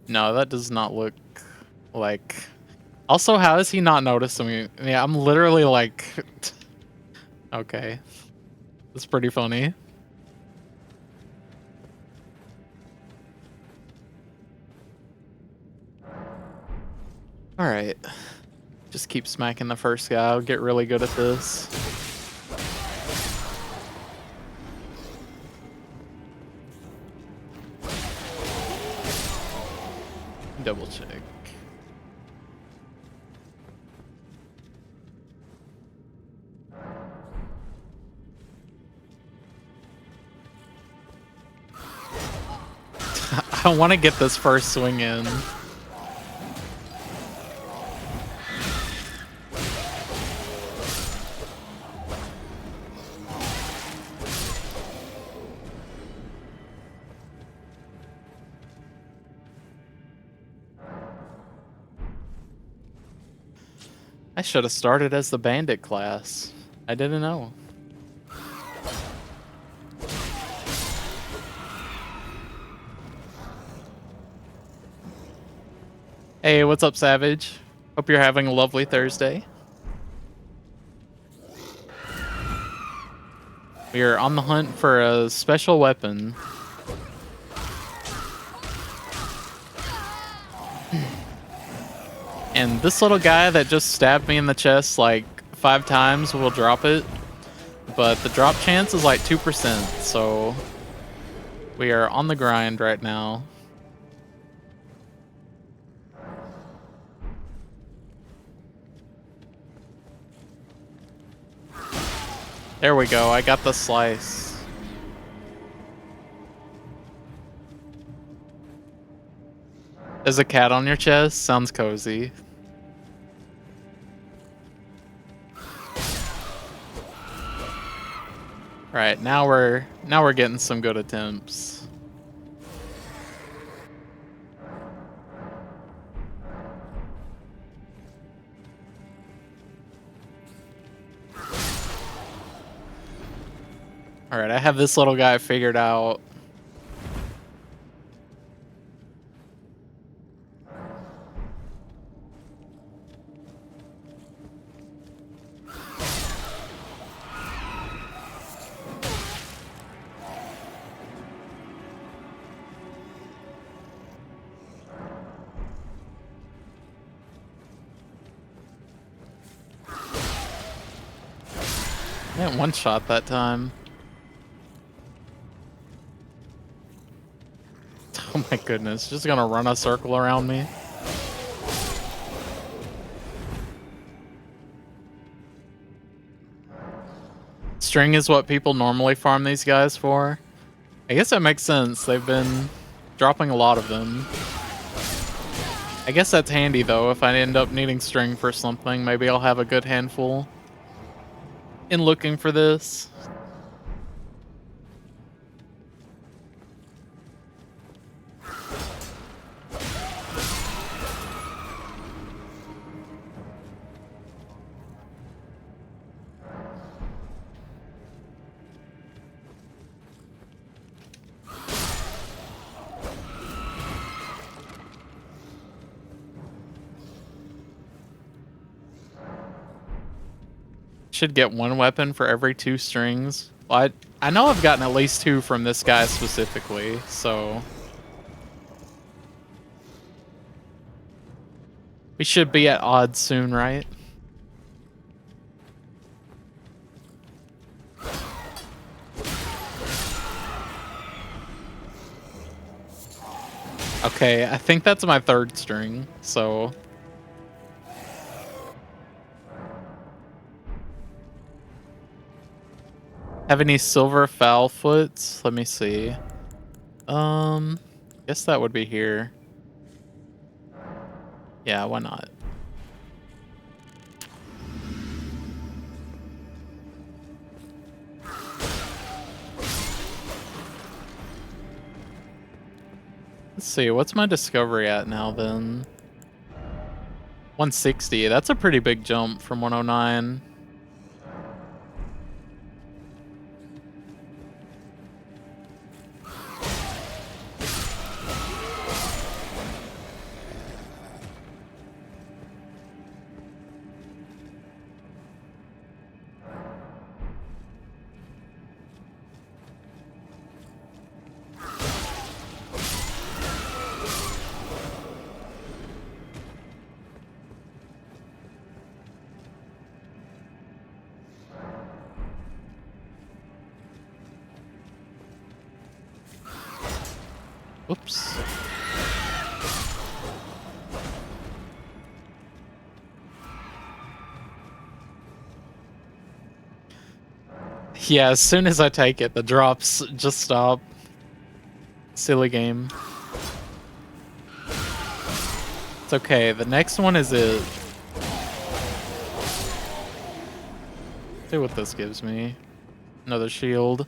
No, that does not look like... Also, how is he not noticing me? Yeah, I'm literally like... Okay. That's pretty funny. Alright. Just keep smacking the first guy. I'll get really good at this. Double check. I want to get this first swing in. I should have started as the bandit class. I didn't know. Hey, what's up, Savage? Hope you're having a lovely Thursday. We are on the hunt for a special weapon. And this little guy that just stabbed me in the chest like 5 times will drop it. But the drop chance is like 2%, so we are on the grind right now. There we go, I got the slice. There's a cat on your chest? Sounds cozy. Alright, now we're getting some good attempts. Alright, I have this little guy figured out. I didn't one shot that time. Oh my goodness, just gonna run a circle around me. String is what people normally farm these guys for. I guess that makes sense. They've been dropping a lot of them. I guess that's handy though. If I end up needing string for something, maybe I'll have a good handful in looking for this. Should get 1 weapon for every 2 strings. Well, I know I've gotten at least 2 from this guy specifically, so we should be at odds soon, right? Okay, I think that's my 3rd string, so have any silver foul foots? Let me see. Guess that would be here. Yeah, why not? Let's see, what's my discovery at now then? 160, that's a pretty big jump from 109. Oops. Yeah, as soon as I take it, the drops just stop. Silly game. It's okay, the next one is it. See what this gives me. Another shield.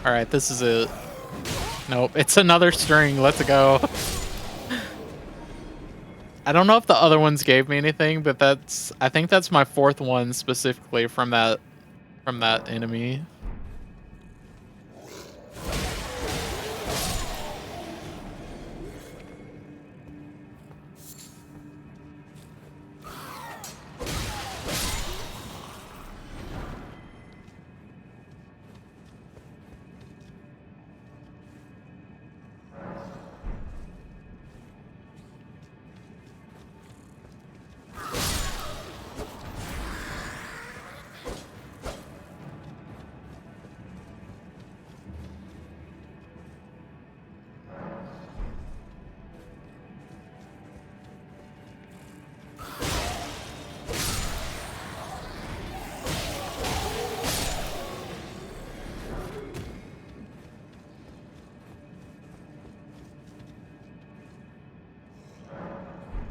Alright, this is it. Nope, it's another string. Let's go. I don't know if the other ones gave me anything, but I think that's my fourth one specifically from that enemy.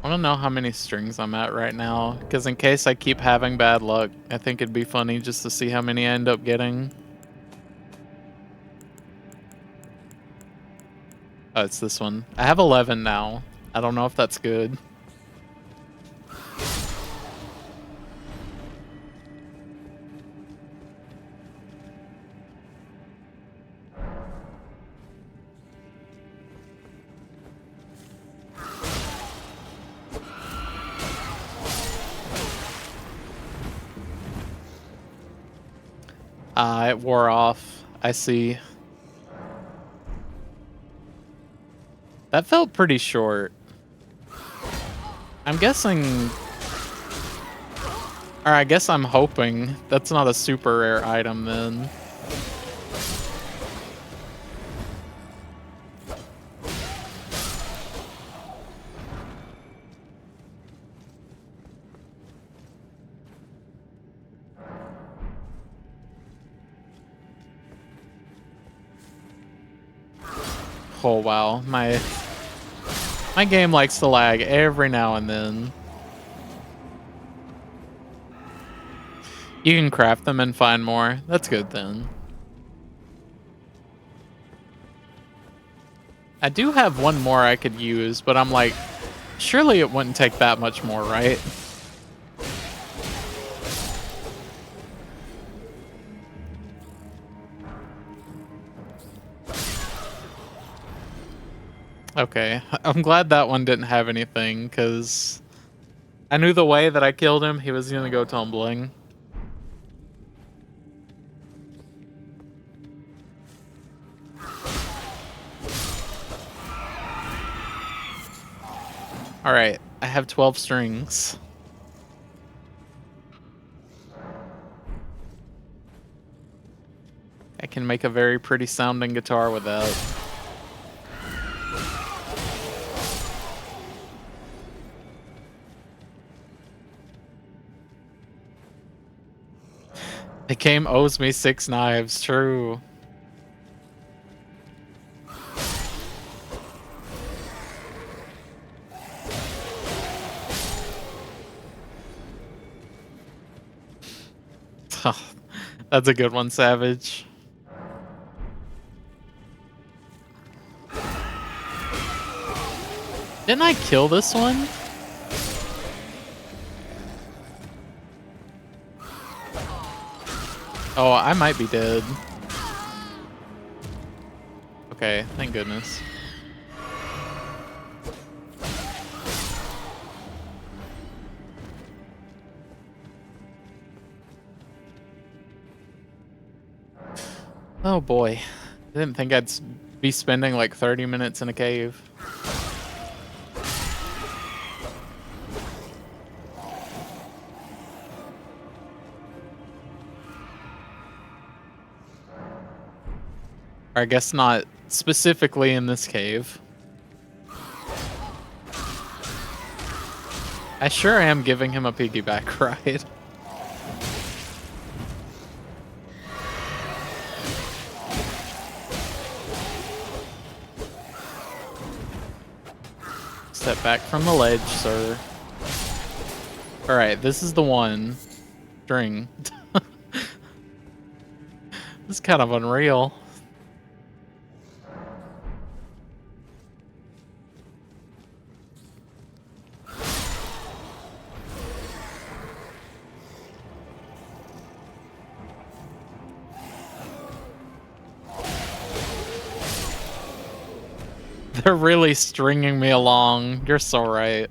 I don't know how many strings I'm at right now, because in case I keep having bad luck, I think it'd be funny just to see how many I end up getting. Oh, it's this one. I have 11 now. I don't know if that's good. It wore off. I see. That felt pretty short. I'm guessing... Or I guess I'm hoping that's not a super rare item then. Oh wow, my game likes to lag every now and then. You can craft them and find more. That's good then. I do have one more I could use, but I'm like, surely it wouldn't take that much more, right? Okay, I'm glad that one didn't have anything, because I knew the way that I killed him, he was gonna go tumbling. Alright, I have 12 strings. I can make a very pretty sounding guitar with that. The game owes me 6 knives, true. That's a good one, Savage. Didn't I kill this one? Oh, I might be dead. Okay, thank goodness. Oh boy. I didn't think I'd be spending like 30 minutes in a cave. Or I guess not specifically in this cave. I sure am giving him a piggyback ride. Step back from the ledge, sir. Alright, this is the one. String. This is kind of unreal. They're really stringing me along. You're so right.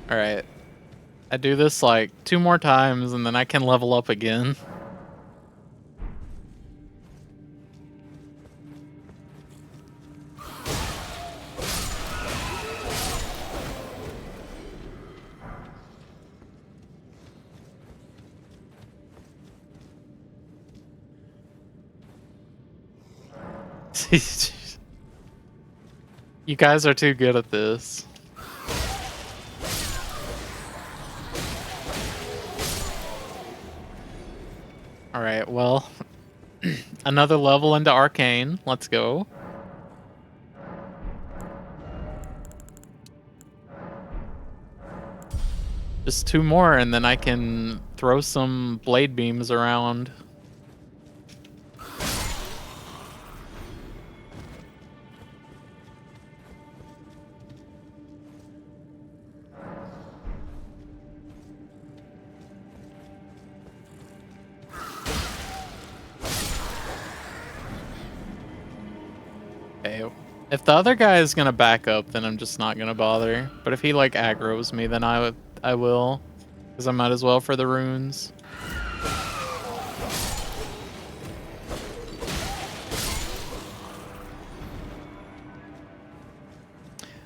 Alright. I do this like 2 more times and then I can level up again. You guys are too good at this. Alright, well, another level into Arcane. Let's go. Just 2 more and then I can throw some blade beams around. Okay, if the other guy is gonna back up, then I'm just not gonna bother. But if he like aggroes me, then I will, because I might as well for the runes.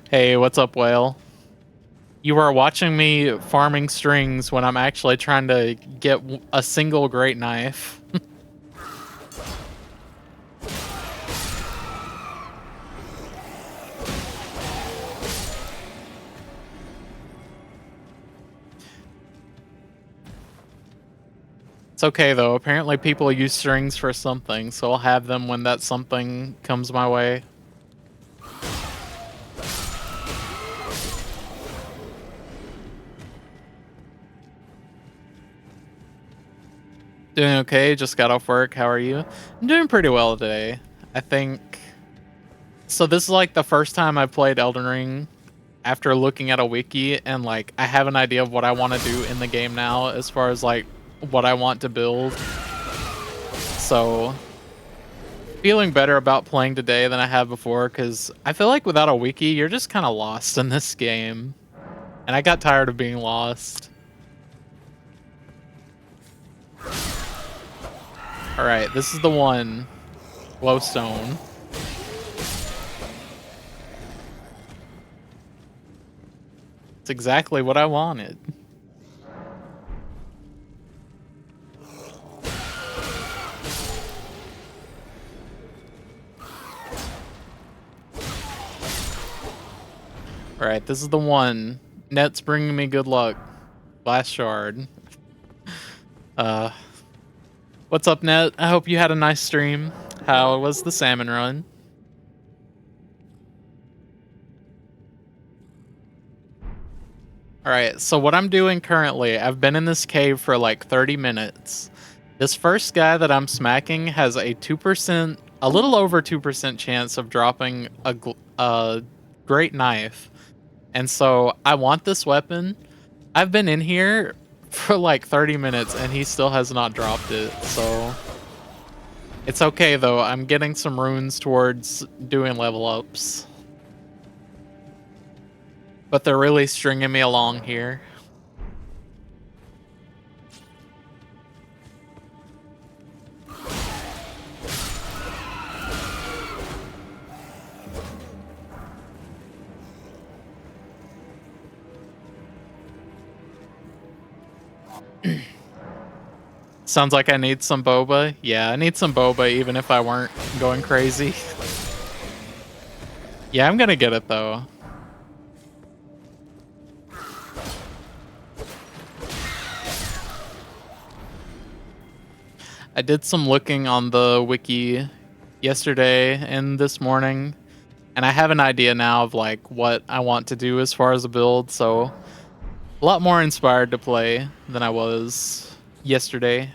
Hey, what's up, whale? You are watching me farming strings when I'm actually trying to get a single great knife. It's okay though, apparently people use strings for something, so I'll have them when that something comes my way. Doing okay, just got off work, how are you? I'm doing pretty well today. I think... So this is like the first time I played Elden Ring after looking at a wiki, and like I have an idea of what I want to do in the game now as far as like what I want to build. So feeling better about playing today than I have before, because I feel like without a wiki you're just kind of lost in this game, and I got tired of being lost. Alright, this is the one. Glowstone. It's exactly what I wanted. Alright, this is the one. Net's bringing me good luck. Last shard. What's up, Net? I hope you had a nice stream. How was the salmon run? Alright, so what I'm doing currently, I've been in this cave for like 30 minutes. This first guy that I'm smacking has a 2%, a little over 2% chance of dropping a great knife. And so I want this weapon. I've been in here for like 30 minutes and he still has not dropped it, so it's okay though. I'm getting some runes towards doing level ups. But they're really stringing me along here. Sounds like I need some boba. Yeah, I need some boba even if I weren't going crazy. Yeah, I'm gonna get it though. I did some looking on the wiki yesterday and this morning, and I have an idea now of like what I want to do as far as a build, so a lot more inspired to play than I was yesterday.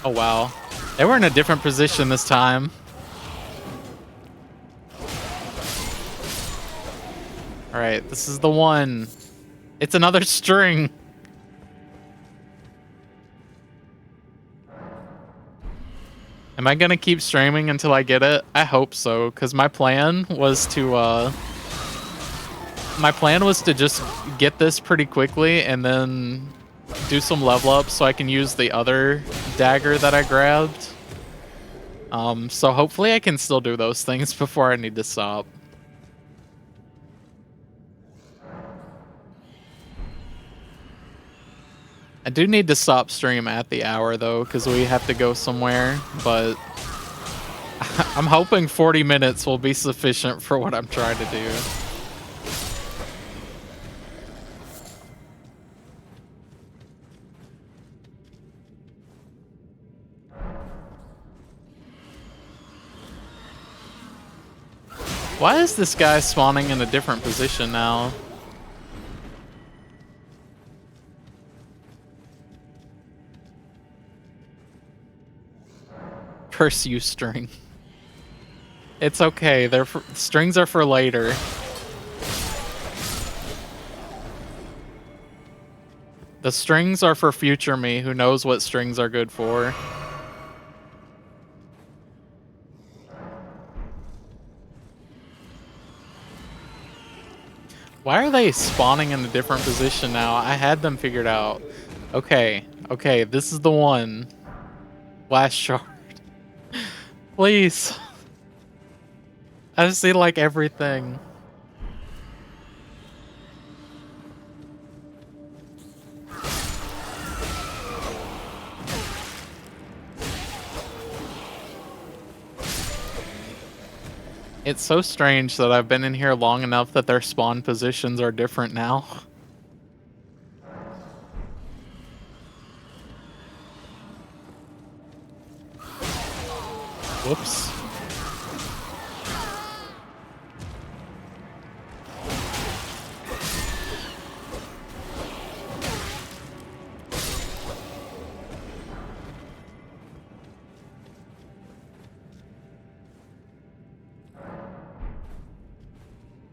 Oh wow. They were in a different position this time. Alright, this is the one. It's another string. Am I gonna keep streaming until I get it? I hope so, because my plan was to just get this pretty quickly and then do some level up so I can use the other dagger that I grabbed. So hopefully I can still do those things before I need to stop. I do need to stop stream at the hour though, because we have to go somewhere, but I'm hoping 40 minutes will be sufficient for what I'm trying to do. Why is this guy spawning in a different position now? Curse you, string. It's okay. Strings are for later. The strings are for future me, who knows what strings are good for. Why are they spawning in a different position now? I had them figured out. Okay, this is the one. Last shard. Please. I just see like everything. It's so strange that I've been in here long enough that their spawn positions are different now. Whoops.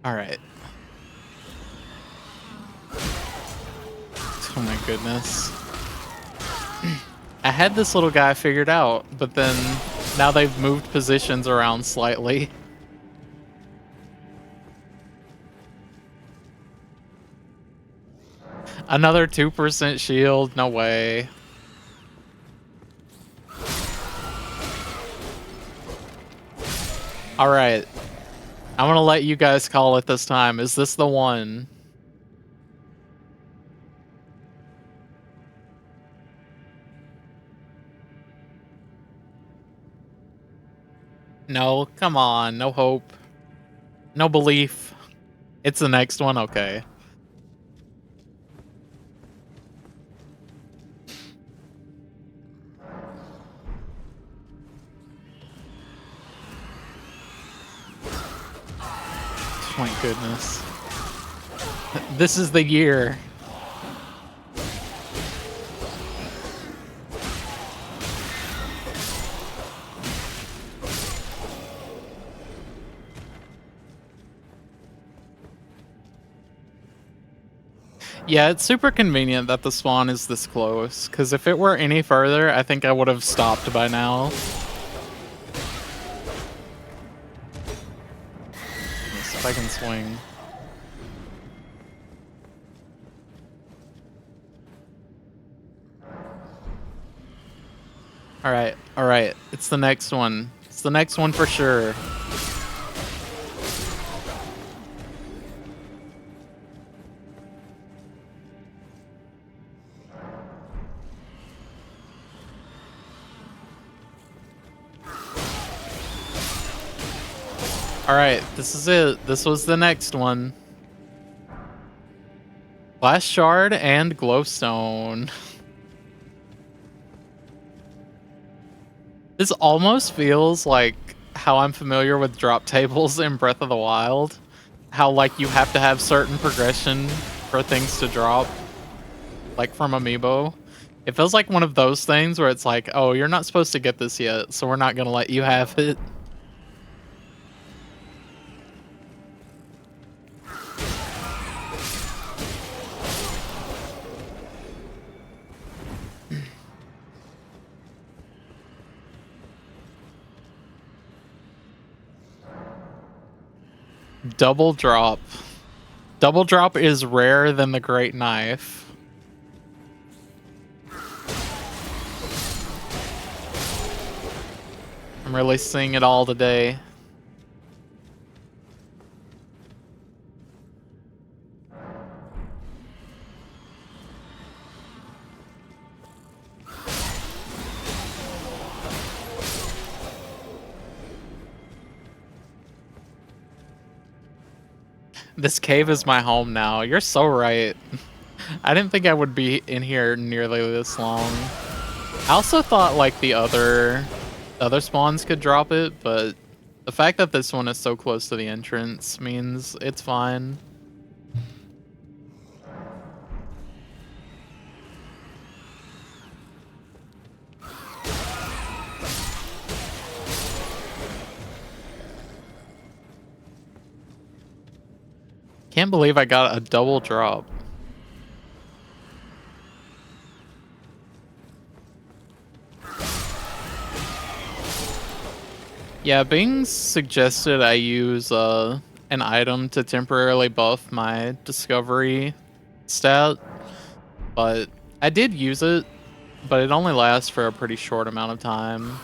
All right. Oh my goodness. I had this little guy figured out, but then now they've moved positions around slightly. Another 2% shield? No way. Alright. I'm gonna let you guys call it this time. Is this the one? No, come on. No hope. No belief. It's the next one? Okay. Oh my goodness. This is the year. Yeah, it's super convenient that the spawn is this close, because if it were any further, I think I would have stopped by now. Let's see if I can swing. Alright. It's the next one. It's the next one for sure. Alright, this is it. This was the next one. Last shard and glowstone. This almost feels like how I'm familiar with drop tables in Breath of the Wild. How, like, you have to have certain progression for things to drop. Like from Amiibo. It feels like one of those things where it's like, oh, you're not supposed to get this yet, so we're not gonna let you have it. Double drop. Double drop is rarer than the Great Knife. I'm really seeing it all today. This cave is my home now. You're so right. I didn't think I would be in here nearly this long. I also thought like the other spawns could drop it, but the fact that this one is so close to the entrance means it's fine. Can't believe I got a double drop. Yeah, Bing suggested I use an item to temporarily buff my discovery stat, but I did use it, but it only lasts for a pretty short amount of time.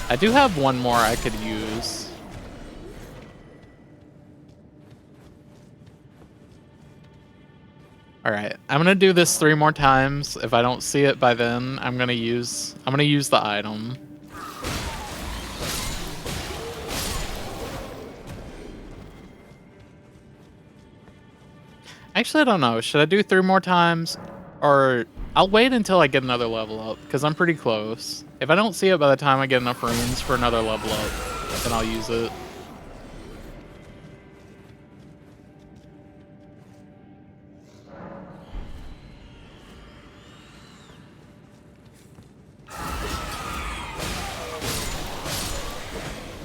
I do have one more I could use. Alright, I'm gonna do this 3 more times. If I don't see it by then, I'm gonna use the item. Actually, I don't know. Should I do 3 more times? Or I'll wait until I get another level up, because I'm pretty close. If I don't see it by the time I get enough runes for another level up, then I'll use it.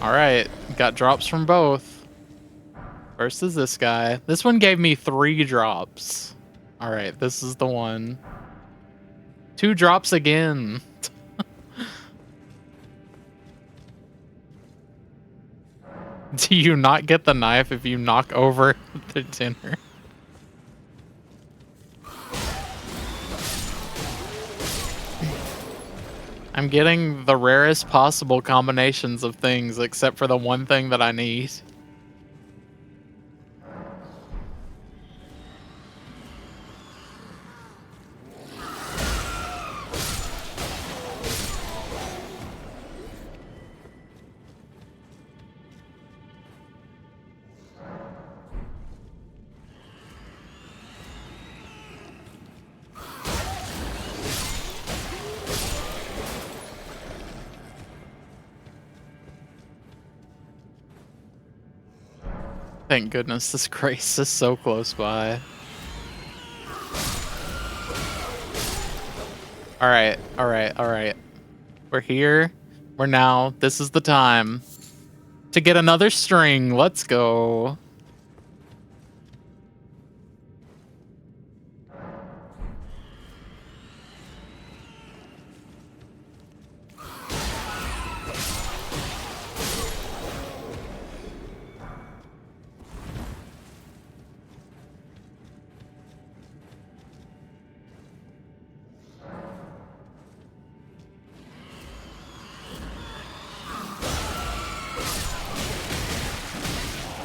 Alright, got drops from both. First is this guy. This one gave me 3 drops. Alright, this is the one. 2 drops again. Do you not get the knife if you knock over the dinner? I'm getting the rarest possible combinations of things except for the one thing that I need. Thank goodness this grace is so close by. Alright, alright, alright. We're here. We're now. This is the time to get another string. Let's go.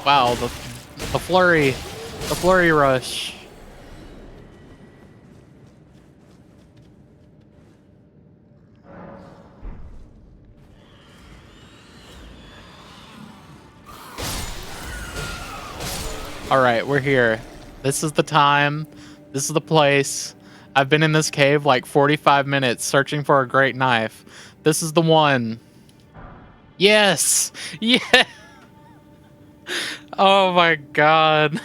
Wow, the flurry rush. All right, we're here. This is the time. This is the place. I've been in this cave like 45 minutes searching for a great knife. This is the one. Yes. Yeah. Oh my god.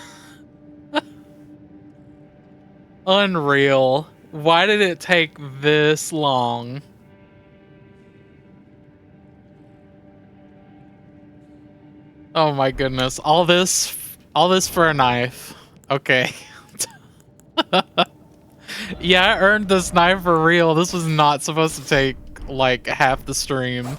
Unreal. Why did it take this long? Oh my goodness. All this for a knife. Okay. Yeah, I earned this knife for real. This was not supposed to take like half the stream.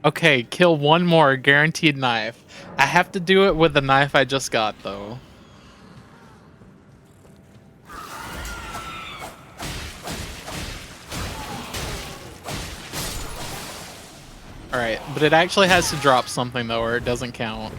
Okay, kill one more, guaranteed knife. I have to do it with the knife I just got, though. Alright, but it actually has to drop something, though, or it doesn't count.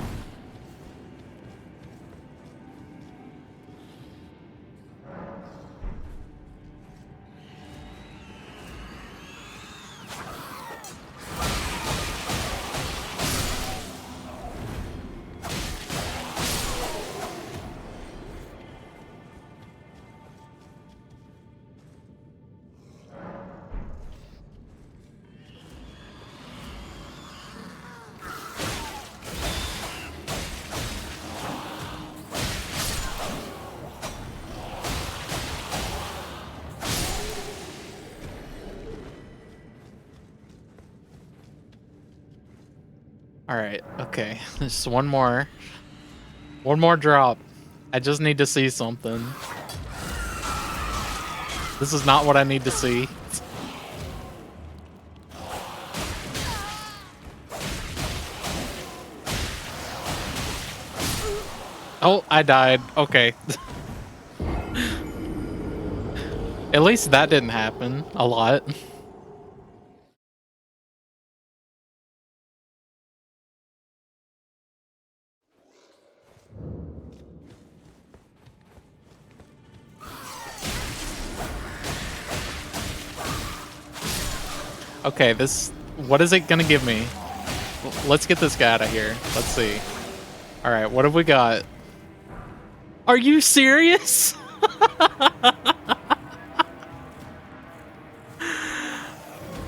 Alright, okay. Just one more. One more drop. I just need to see something. This is not what I need to see. Oh, I died. Okay. At least that didn't happen a lot. Okay, this... What is it gonna give me? Let's get this guy out of here. Let's see. Alright, what have we got? Are you serious?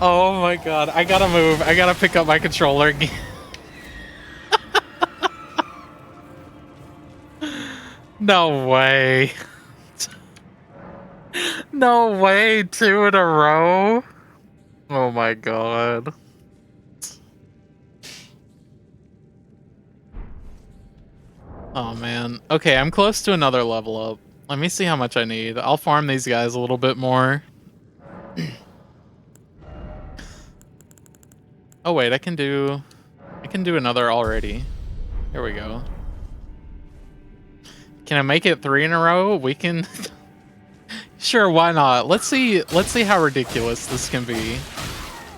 Oh my god, I gotta move. I gotta pick up my controller again. No way. No way, 2 in a row? Oh my god. Oh man. Okay, I'm close to another level up. Let me see how much I need. I'll farm these guys a little bit more. Oh wait, I can do another already. Here we go. Can I make it 3 in a row? We can Sure, why not? Let's see how ridiculous this can be.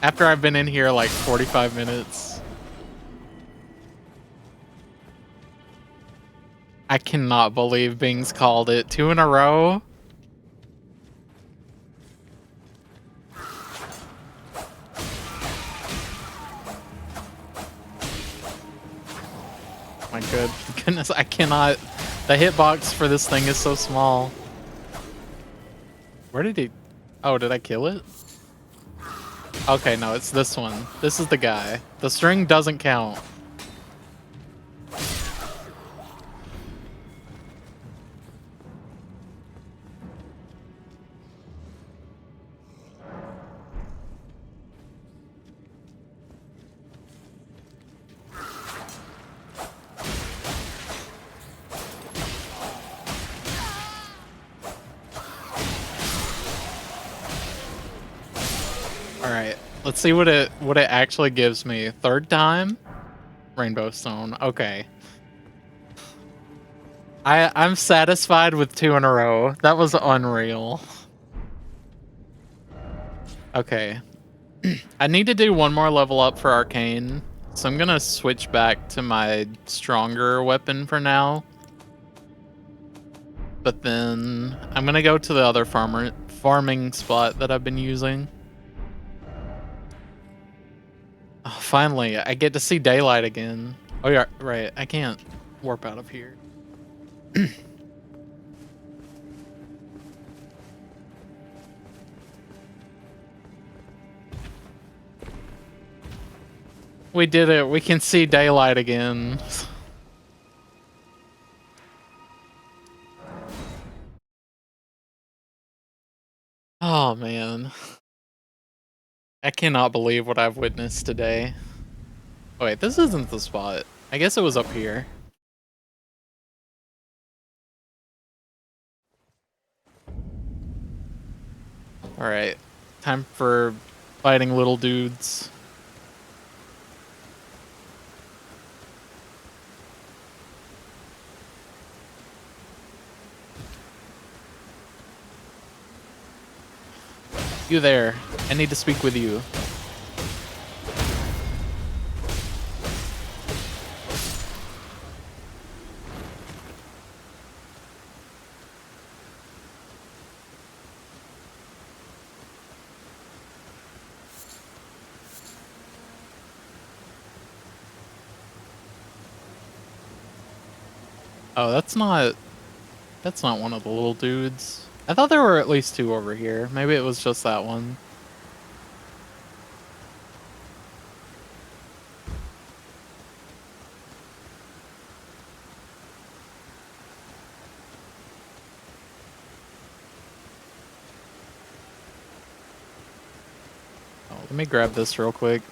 After I've been in here like 45 minutes. I cannot believe Bing's called it 2 in a row. My goodness, I cannot. The hitbox for this thing is so small. Where did he... Oh, did I kill it? Okay, no, it's this one. This is the guy. The string doesn't count. Alright, let's see what it actually gives me. Third time? Rainbow Stone. Okay. I'm satisfied with 2 in a row. That was unreal. Okay. I need to do one more level up for Arcane. So I'm gonna switch back to my stronger weapon for now. But then I'm gonna go to the other farming spot that I've been using. Oh, finally, I get to see daylight again. Oh yeah, right. I can't warp out of here. We did it. We can see daylight again. Oh man. I cannot believe what I've witnessed today. Oh, wait, this isn't the spot. I guess it was up here. Alright. Time for fighting little dudes. You there. I need to speak with you. Oh, that's not one of the little dudes. I thought there were at least two over here. Maybe it was just that one. Oh, let me grab this real quick.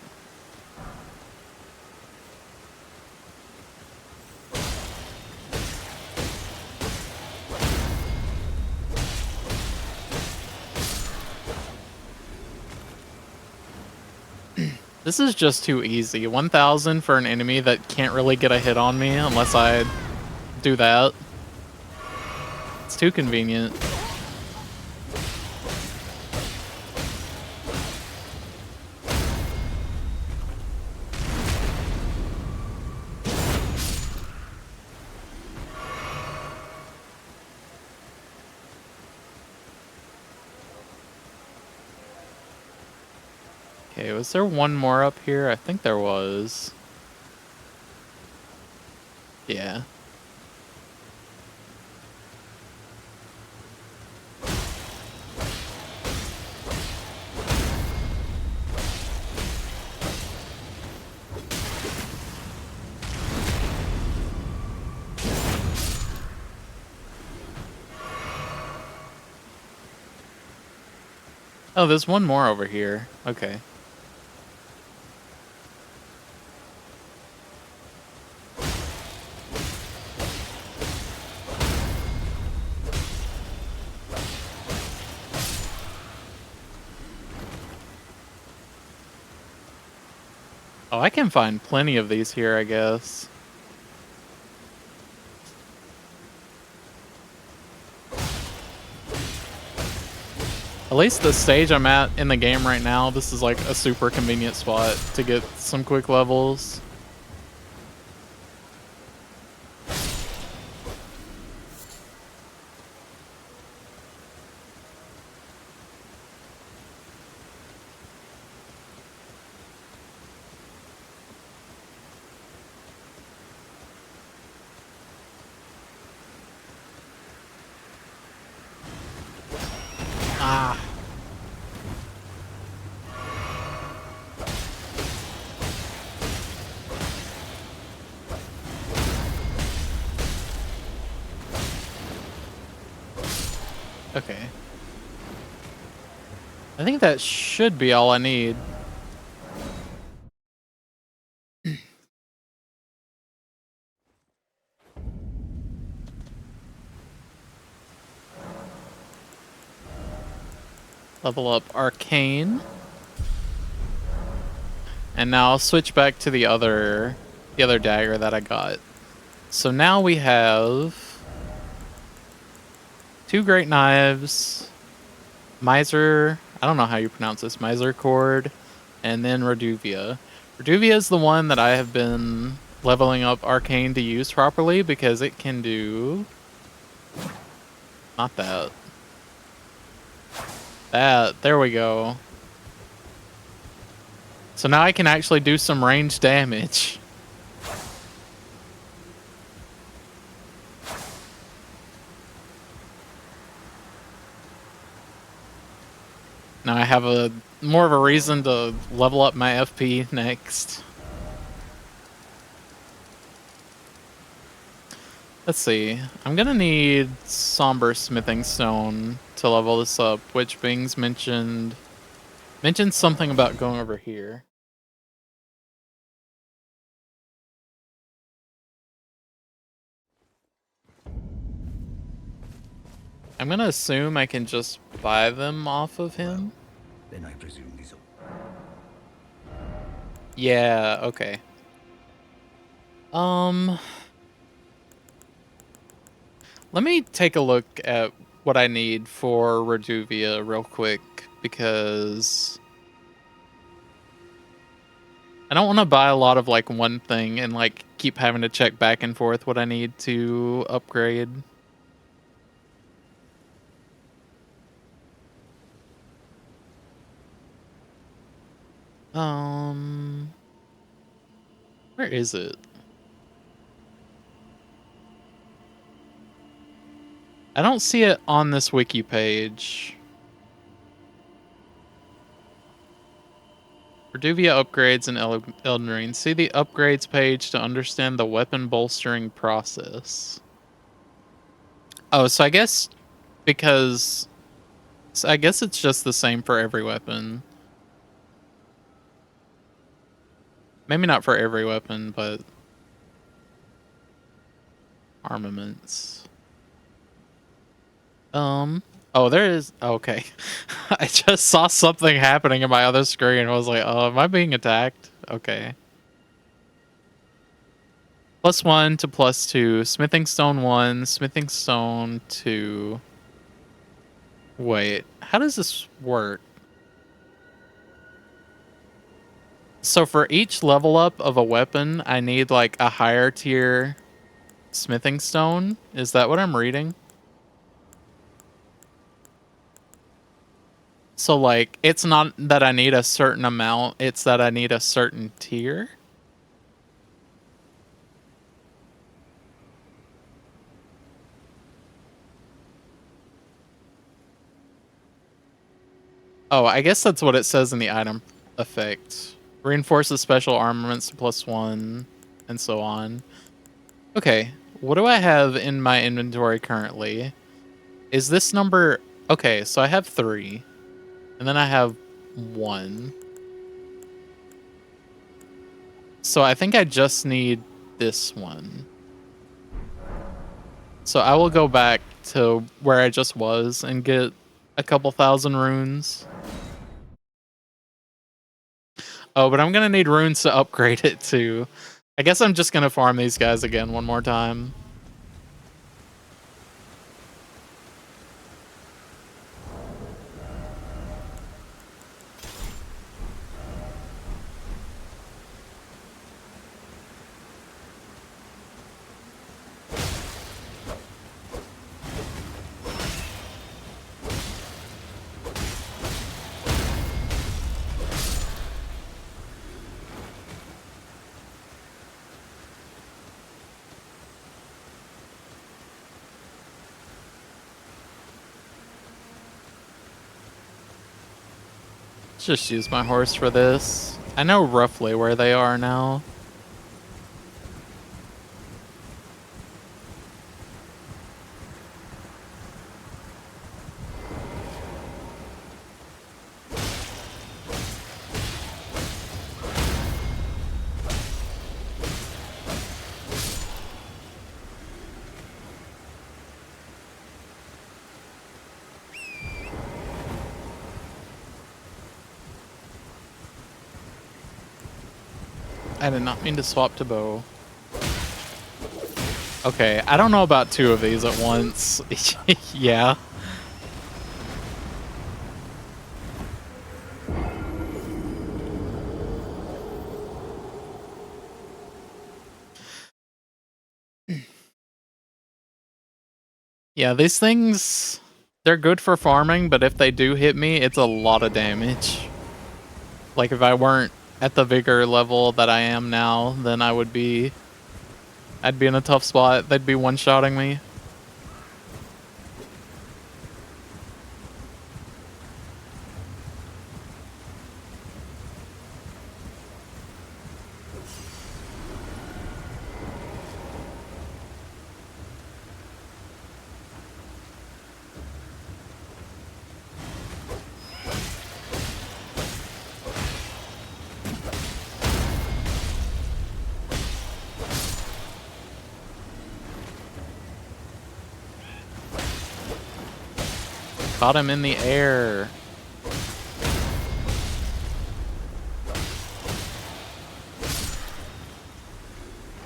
This is just too easy. 1,000 for an enemy that can't really get a hit on me unless I do that. It's too convenient. Okay, was there one more up here? I think there was. Yeah. Oh, there's one more over here. Okay. Oh, I can find plenty of these here, I guess. At least the stage I'm at in the game right now, this is like a super convenient spot to get some quick levels. Ah. Okay. I think that should be all I need. Level up Arcane. And now I'll switch back to the other dagger that I got. So now we have 2 great knives, Miser, I don't know how you pronounce this, Miser Cord, and then Reduvia. Reduvia is the one that I have been leveling up Arcane to use properly because it can do... Not that. That, there we go. So now I can actually do some range damage. Now I have a more of a reason to level up my FP next. Let's see. I'm gonna need Somber Smithing Stone to level this up, which Bing's mentioned something about going over here. I'm gonna assume I can just buy them off of him. Then I presume these are... Yeah, okay. Let me take a look at what I need for Reduvia real quick because I don't want to buy a lot of like one thing and like keep having to check back and forth what I need to upgrade. Um, where is it? I don't see it on this wiki page. Reduvia upgrades in Elden Ring. See the upgrades page to understand the weapon bolstering process. Oh, so I guess because I guess it's just the same for every weapon. Maybe not for every weapon, but armaments. Oh, there is. Okay. I just saw something happening in my other screen. I was like, oh, am I being attacked? Okay. +1 to +2. Smithing stone 1. Smithing stone 2. Wait. How does this work? So for each level up of a weapon, I need like a higher tier smithing stone. Is that what I'm reading? So like, it's not that I need a certain amount, it's that I need a certain tier? Oh, I guess that's what it says in the item effect. Reinforces special armaments to +1, and so on. Okay, what do I have in my inventory currently? Is this number... Okay, so I have 3. And then I have 1. So I think I just need this one. So I will go back to where I just was and get a couple thousand runes. Oh, but I'm gonna need runes to upgrade it too. I guess I'm just gonna farm these guys again one more time. Let's just use my horse for this. I know roughly where they are now. I did not mean to swap to bow. Okay, I don't know about 2 of these at once. Yeah. Yeah, these things, they're good for farming, but if they do hit me, it's a lot of damage. Like if I weren't at the vigor level that I am now, then I'd be in a tough spot. They'd be one-shotting me. Caught him in the air.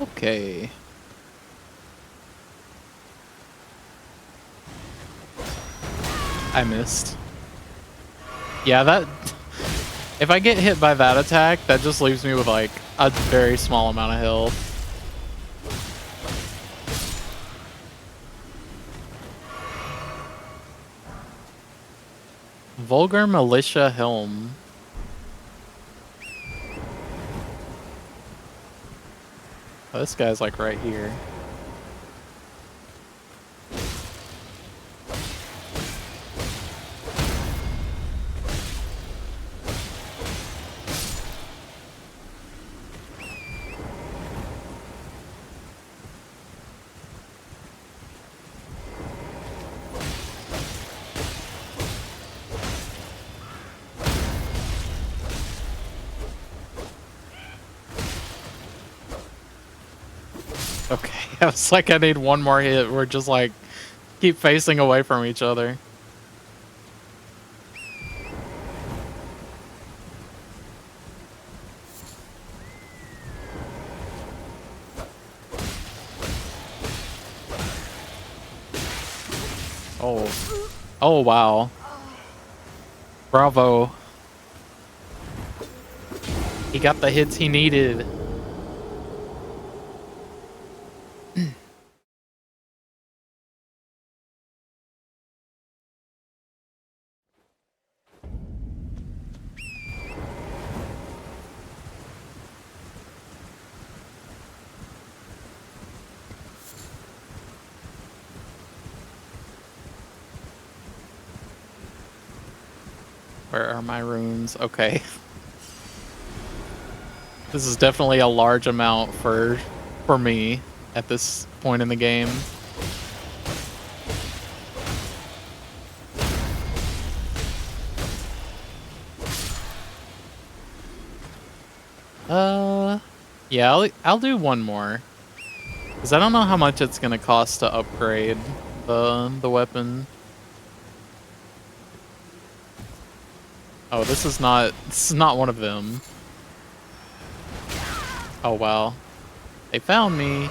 Okay. I missed. Yeah, that... If I get hit by that attack, that just leaves me with like a very small amount of health. Vulgar Militia Helm. Oh, this guy's like right here. Okay, I was like, I need one more hit. We're just like, keep facing away from each other. Oh. Oh, wow. Bravo. He got the hits he needed. Where are my runes? Okay. This is definitely a large amount for me at this point in the game. Yeah, I'll do one more. Cuz I don't know how much it's going to cost to upgrade the weapon. Oh, this is not one of them. Oh wow. They found me.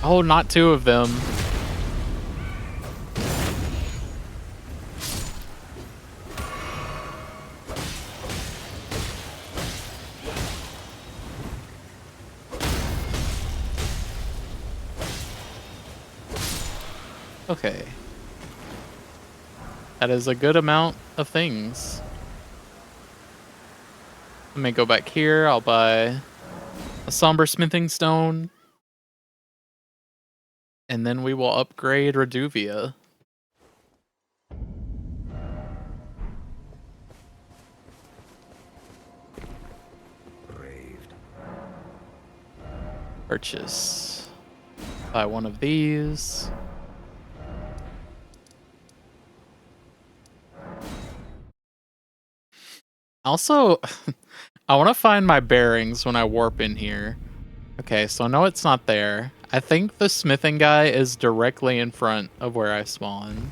Oh, not two of them. Okay. That is a good amount of things. Let me go back here. I'll buy a somber smithing stone. And then we will upgrade Reduvia. Braved. Purchase. Buy one of these. Also, I want to find my bearings when I warp in here. Okay, so no, it's not there. I think the smithing guy is directly in front of where I spawn.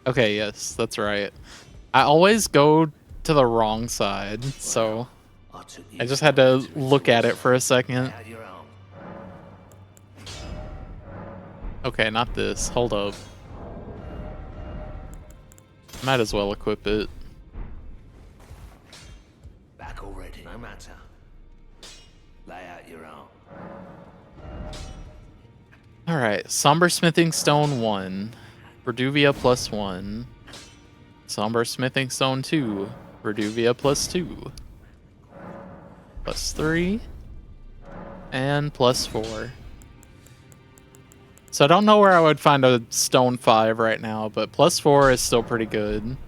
Okay, yes, that's right. I always go to the wrong side, so I just had to look at it for a second. Okay, not this. Hold up. Might as well equip it. Back already. No matter. Lay out your own. Alright, Somber Smithing Stone 1. Reduvia plus 1. Somber Smithing Stone 2. Reduvia plus 2. Plus 3. And plus 4. So I don't know where I would find a stone 5 right now, but plus 4 is still pretty good.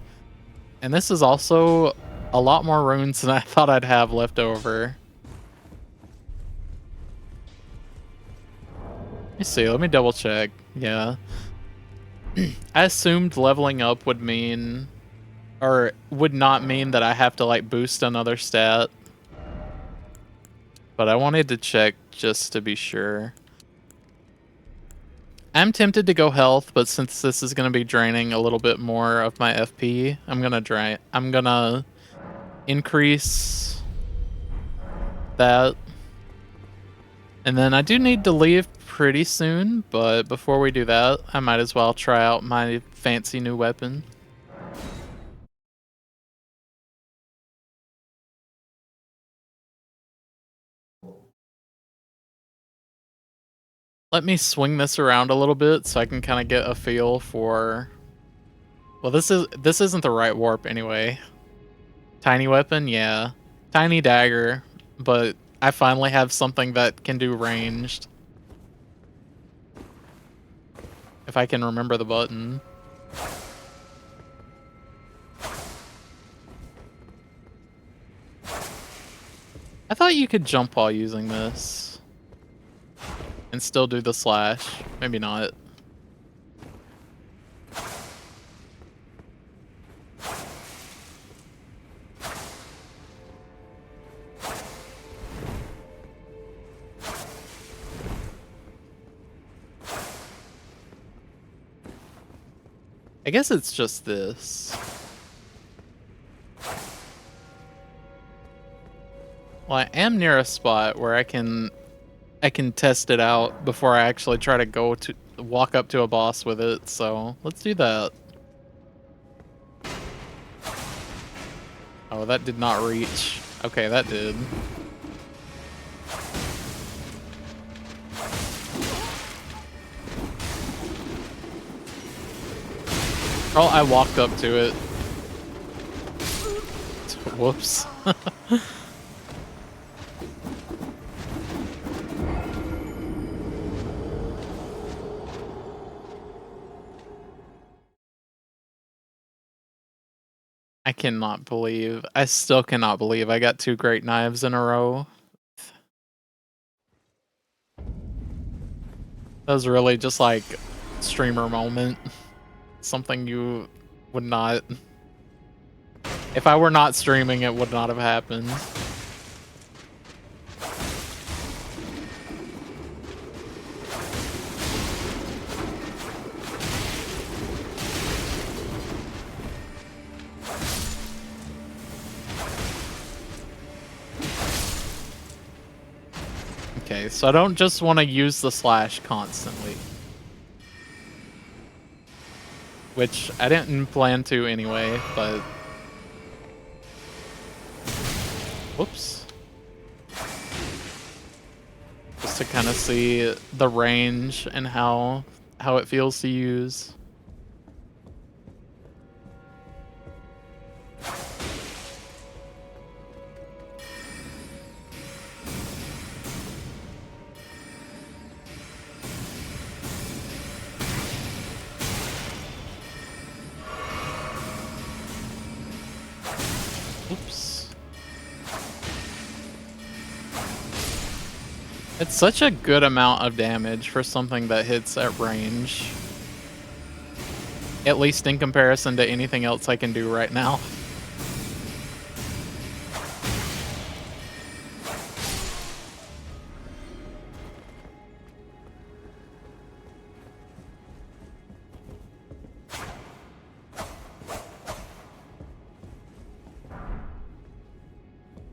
And this is also a lot more runes than I thought I'd have left over. Let me see, let me double check. Yeah. I assumed leveling up would mean, or would not mean that I have to like boost another stat. But I wanted to check just to be sure. I'm tempted to go health, but since this is going to be draining a little bit more of my FP, I'm gonna increase that. And then I do need to leave pretty soon, but before we do that, I might as well try out my fancy new weapon. Let me swing this around a little bit so I can kind of get a feel for... Well, this isn't the right warp anyway. Tiny weapon, yeah. Tiny dagger, but I finally have something that can do ranged. If I can remember the button. I thought you could jump while using this. And still do the slash. Maybe not. I guess it's just this. Well, I am near a spot where I can test it out before I actually try to walk up to a boss with it, so let's do that. Oh, that did not reach. Okay, that did. Oh, I walked up to it. Whoops. I still cannot believe I got 2 great knives in a row. That was really just like streamer moment. Something you would not... If I were not streaming, it would not have happened. Okay, so I don't just want to use the slash constantly. Which I didn't plan to anyway, but... Whoops. Just to kind of see the range and how it feels to use. Oops. It's such a good amount of damage for something that hits at range. At least in comparison to anything else I can do right now.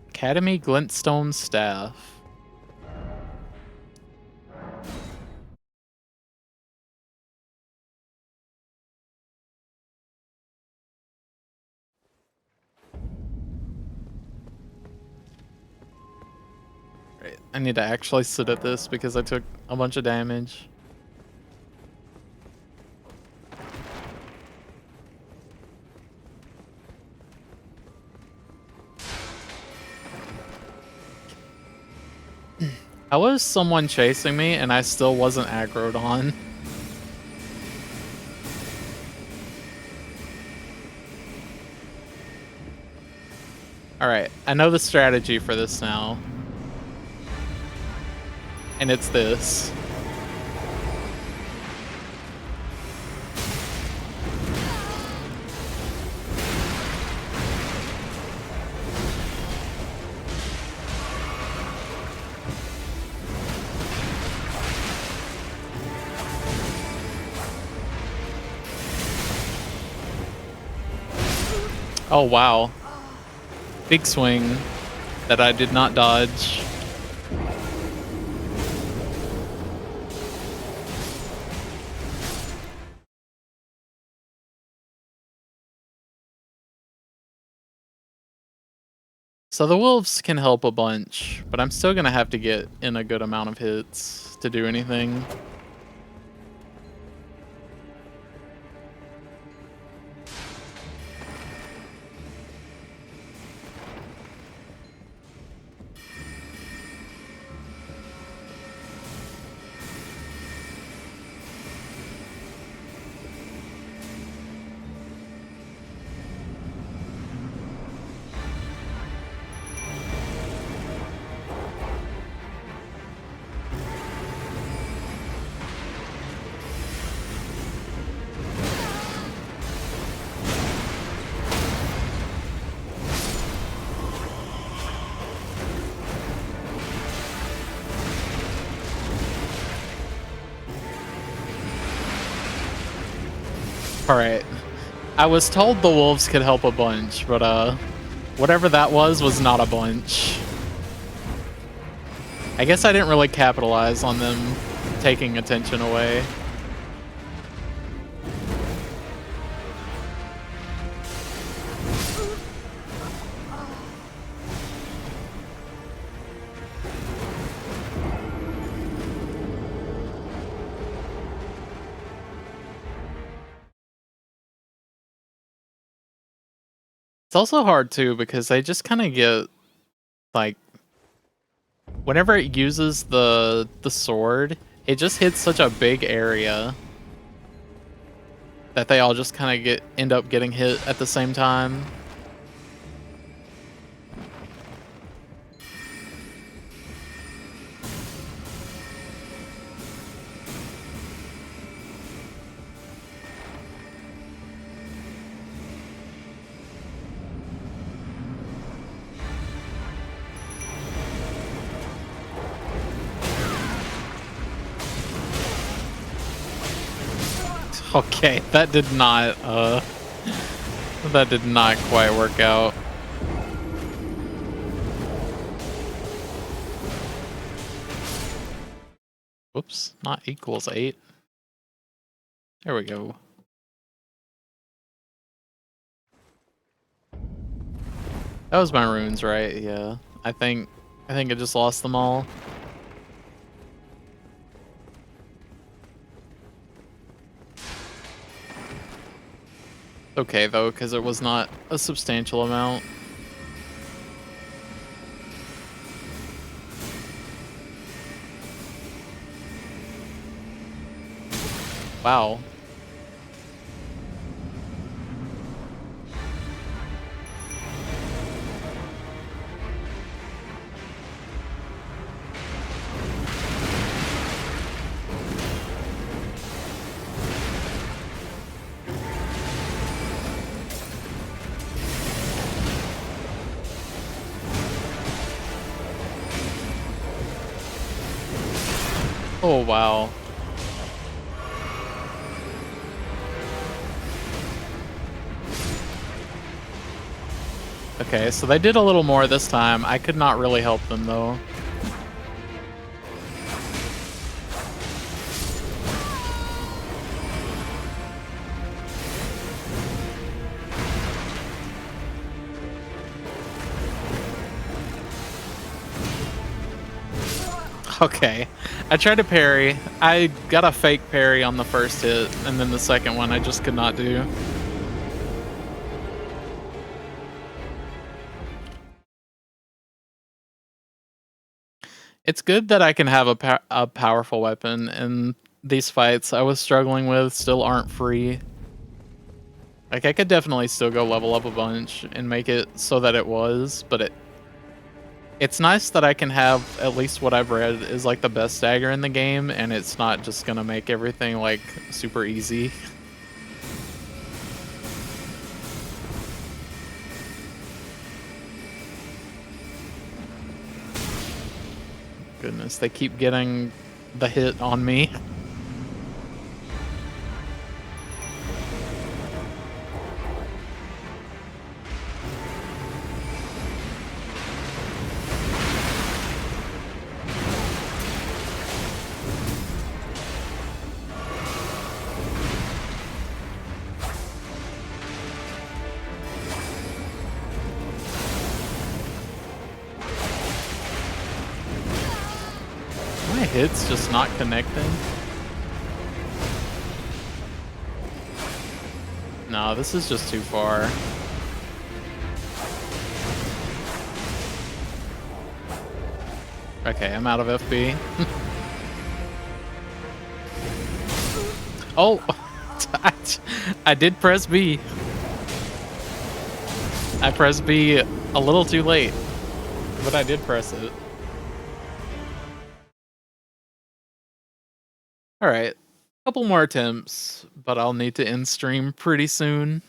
Academy Glintstone Staff. Right, I need to actually sit at this because I took a bunch of damage. How was someone chasing me and I still wasn't aggroed on? Alright, I know the strategy for this now. And it's this. Oh, wow. Big swing that I did not dodge. So the wolves can help a bunch, but I'm still gonna have to get in a good amount of hits to do anything. Alright. I was told the wolves could help a bunch, but whatever that was not a bunch. I guess I didn't really capitalize on them taking attention away. It's also hard too because they just kind of get like whenever it uses the sword, it just hits such a big area that they all just kind of end up getting hit at the same time. Okay, that did not quite work out. Whoops, not equals 8. There we go. That was my runes, right? Yeah. I think I just lost them all. Okay though, because it was not a substantial amount. Wow. Oh, wow. Okay, so they did a little more this time. I could not really help them, though. Okay, I tried to parry. I got a fake parry on the first hit, and then the second one I just could not do. It's good that I can have a powerful weapon, and these fights I was struggling with still aren't free. Like, I could definitely still go level up a bunch and make it so that it was, but it's nice that I can have at least what I've read is like the best dagger in the game, and it's not just gonna make everything like super easy. Goodness, they keep getting the hit on me. hits just not connecting? No, this is just too far. Okay, I'm out of FB. Oh, I did press B. I pressed B a little too late, but I did press it. All right, couple more attempts, but I'll need to end stream pretty soon.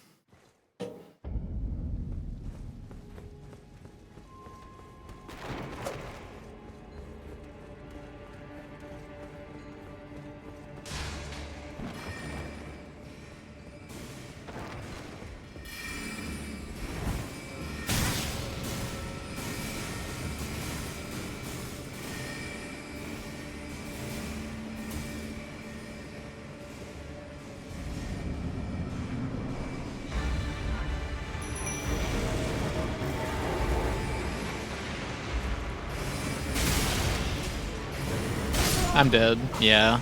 I'm dead, yeah.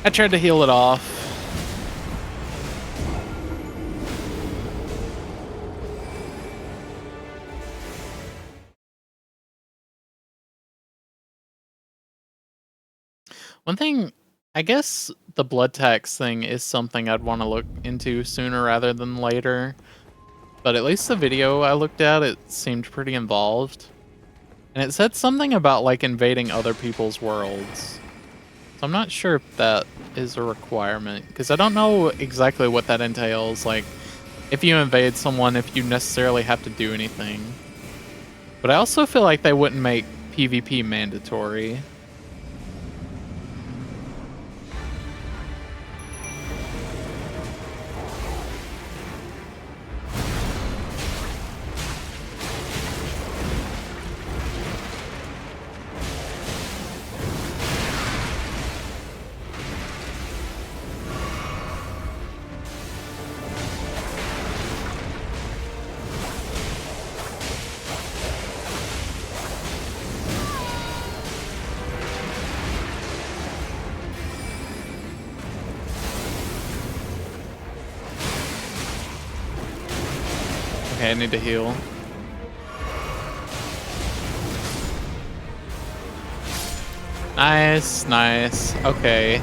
I tried to heal it off. One thing, I guess the blood tax thing is something I'd want to look into sooner rather than later. But at least the video I looked at, it seemed pretty involved. And it said something about like invading other people's worlds. So I'm not sure if that is a requirement, because I don't know exactly what that entails. Like, if you invade someone, if you necessarily have to do anything. But I also feel like they wouldn't make PvP mandatory. Okay, I need to heal. Nice, nice. Okay.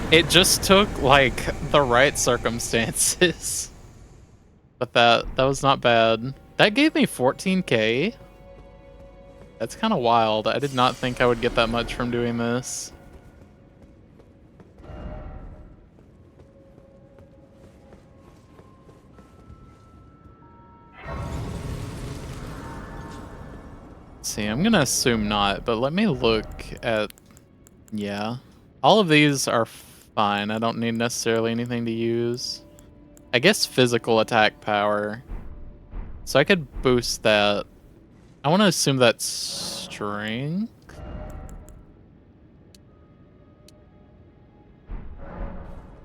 It just took, like, the right circumstances. But that was not bad. That gave me 14k. That's kind of wild. I did not think I would get that much from doing this. See, I'm gonna assume not, but let me look at... Yeah. All of these are fine. I don't need necessarily anything to use. I guess physical attack power. So I could boost that. I want to assume that's strength.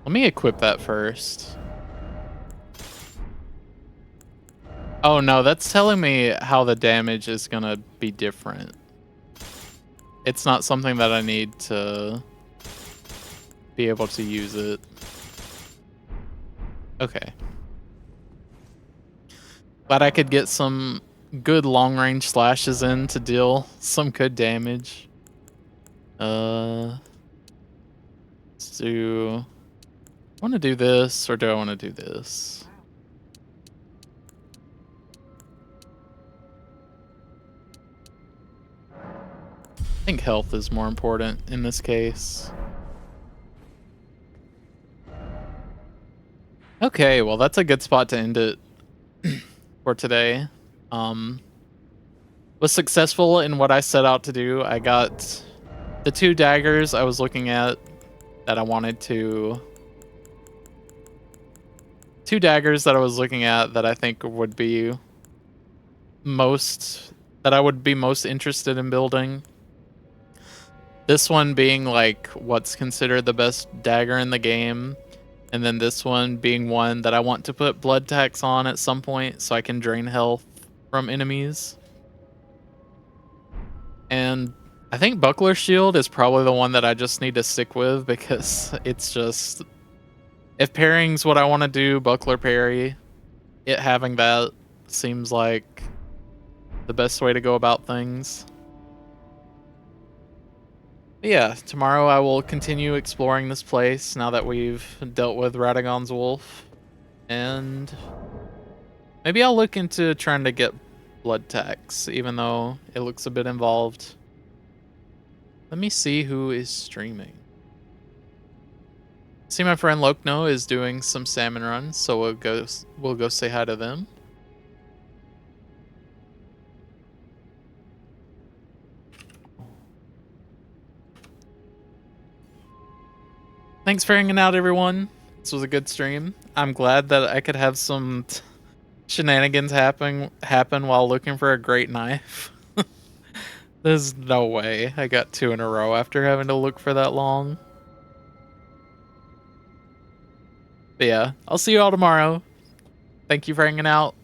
Let me equip that first. Oh no, that's telling me how the damage is gonna be different. It's not something that I need to be able to use it. Okay. Glad I could get some good long range slashes in to deal some good damage. Let's do... I want to do this, or do I want to do this? I think health is more important in this case. Okay, well that's a good spot to end it for today. Was successful in what I set out to do. I got the 2 daggers I was looking at that I wanted to... 2 daggers that I was looking at that I think would be most... that I would be most interested in building. This one being like what's considered the best dagger in the game. And then this one being one that I want to put blood tax on at some point so I can drain health from enemies. And I think Buckler Shield is probably the one that I just need to stick with because it's just if pairing's what I want to do, Buckler parry, it having that seems like the best way to go about things. But yeah, tomorrow I will continue exploring this place now that we've dealt with Radagon's wolf. And maybe I'll look into trying to get blood tax, even though it looks a bit involved. Let me see who is streaming. See, my friend Lokno is doing some salmon runs, so we'll go say hi to them. Thanks for hanging out, everyone. This was a good stream. I'm glad that I could have some shenanigans happen while looking for a great knife. There's no way I got 2 in a row after having to look for that long. But yeah, I'll see you all tomorrow. Thank you for hanging out.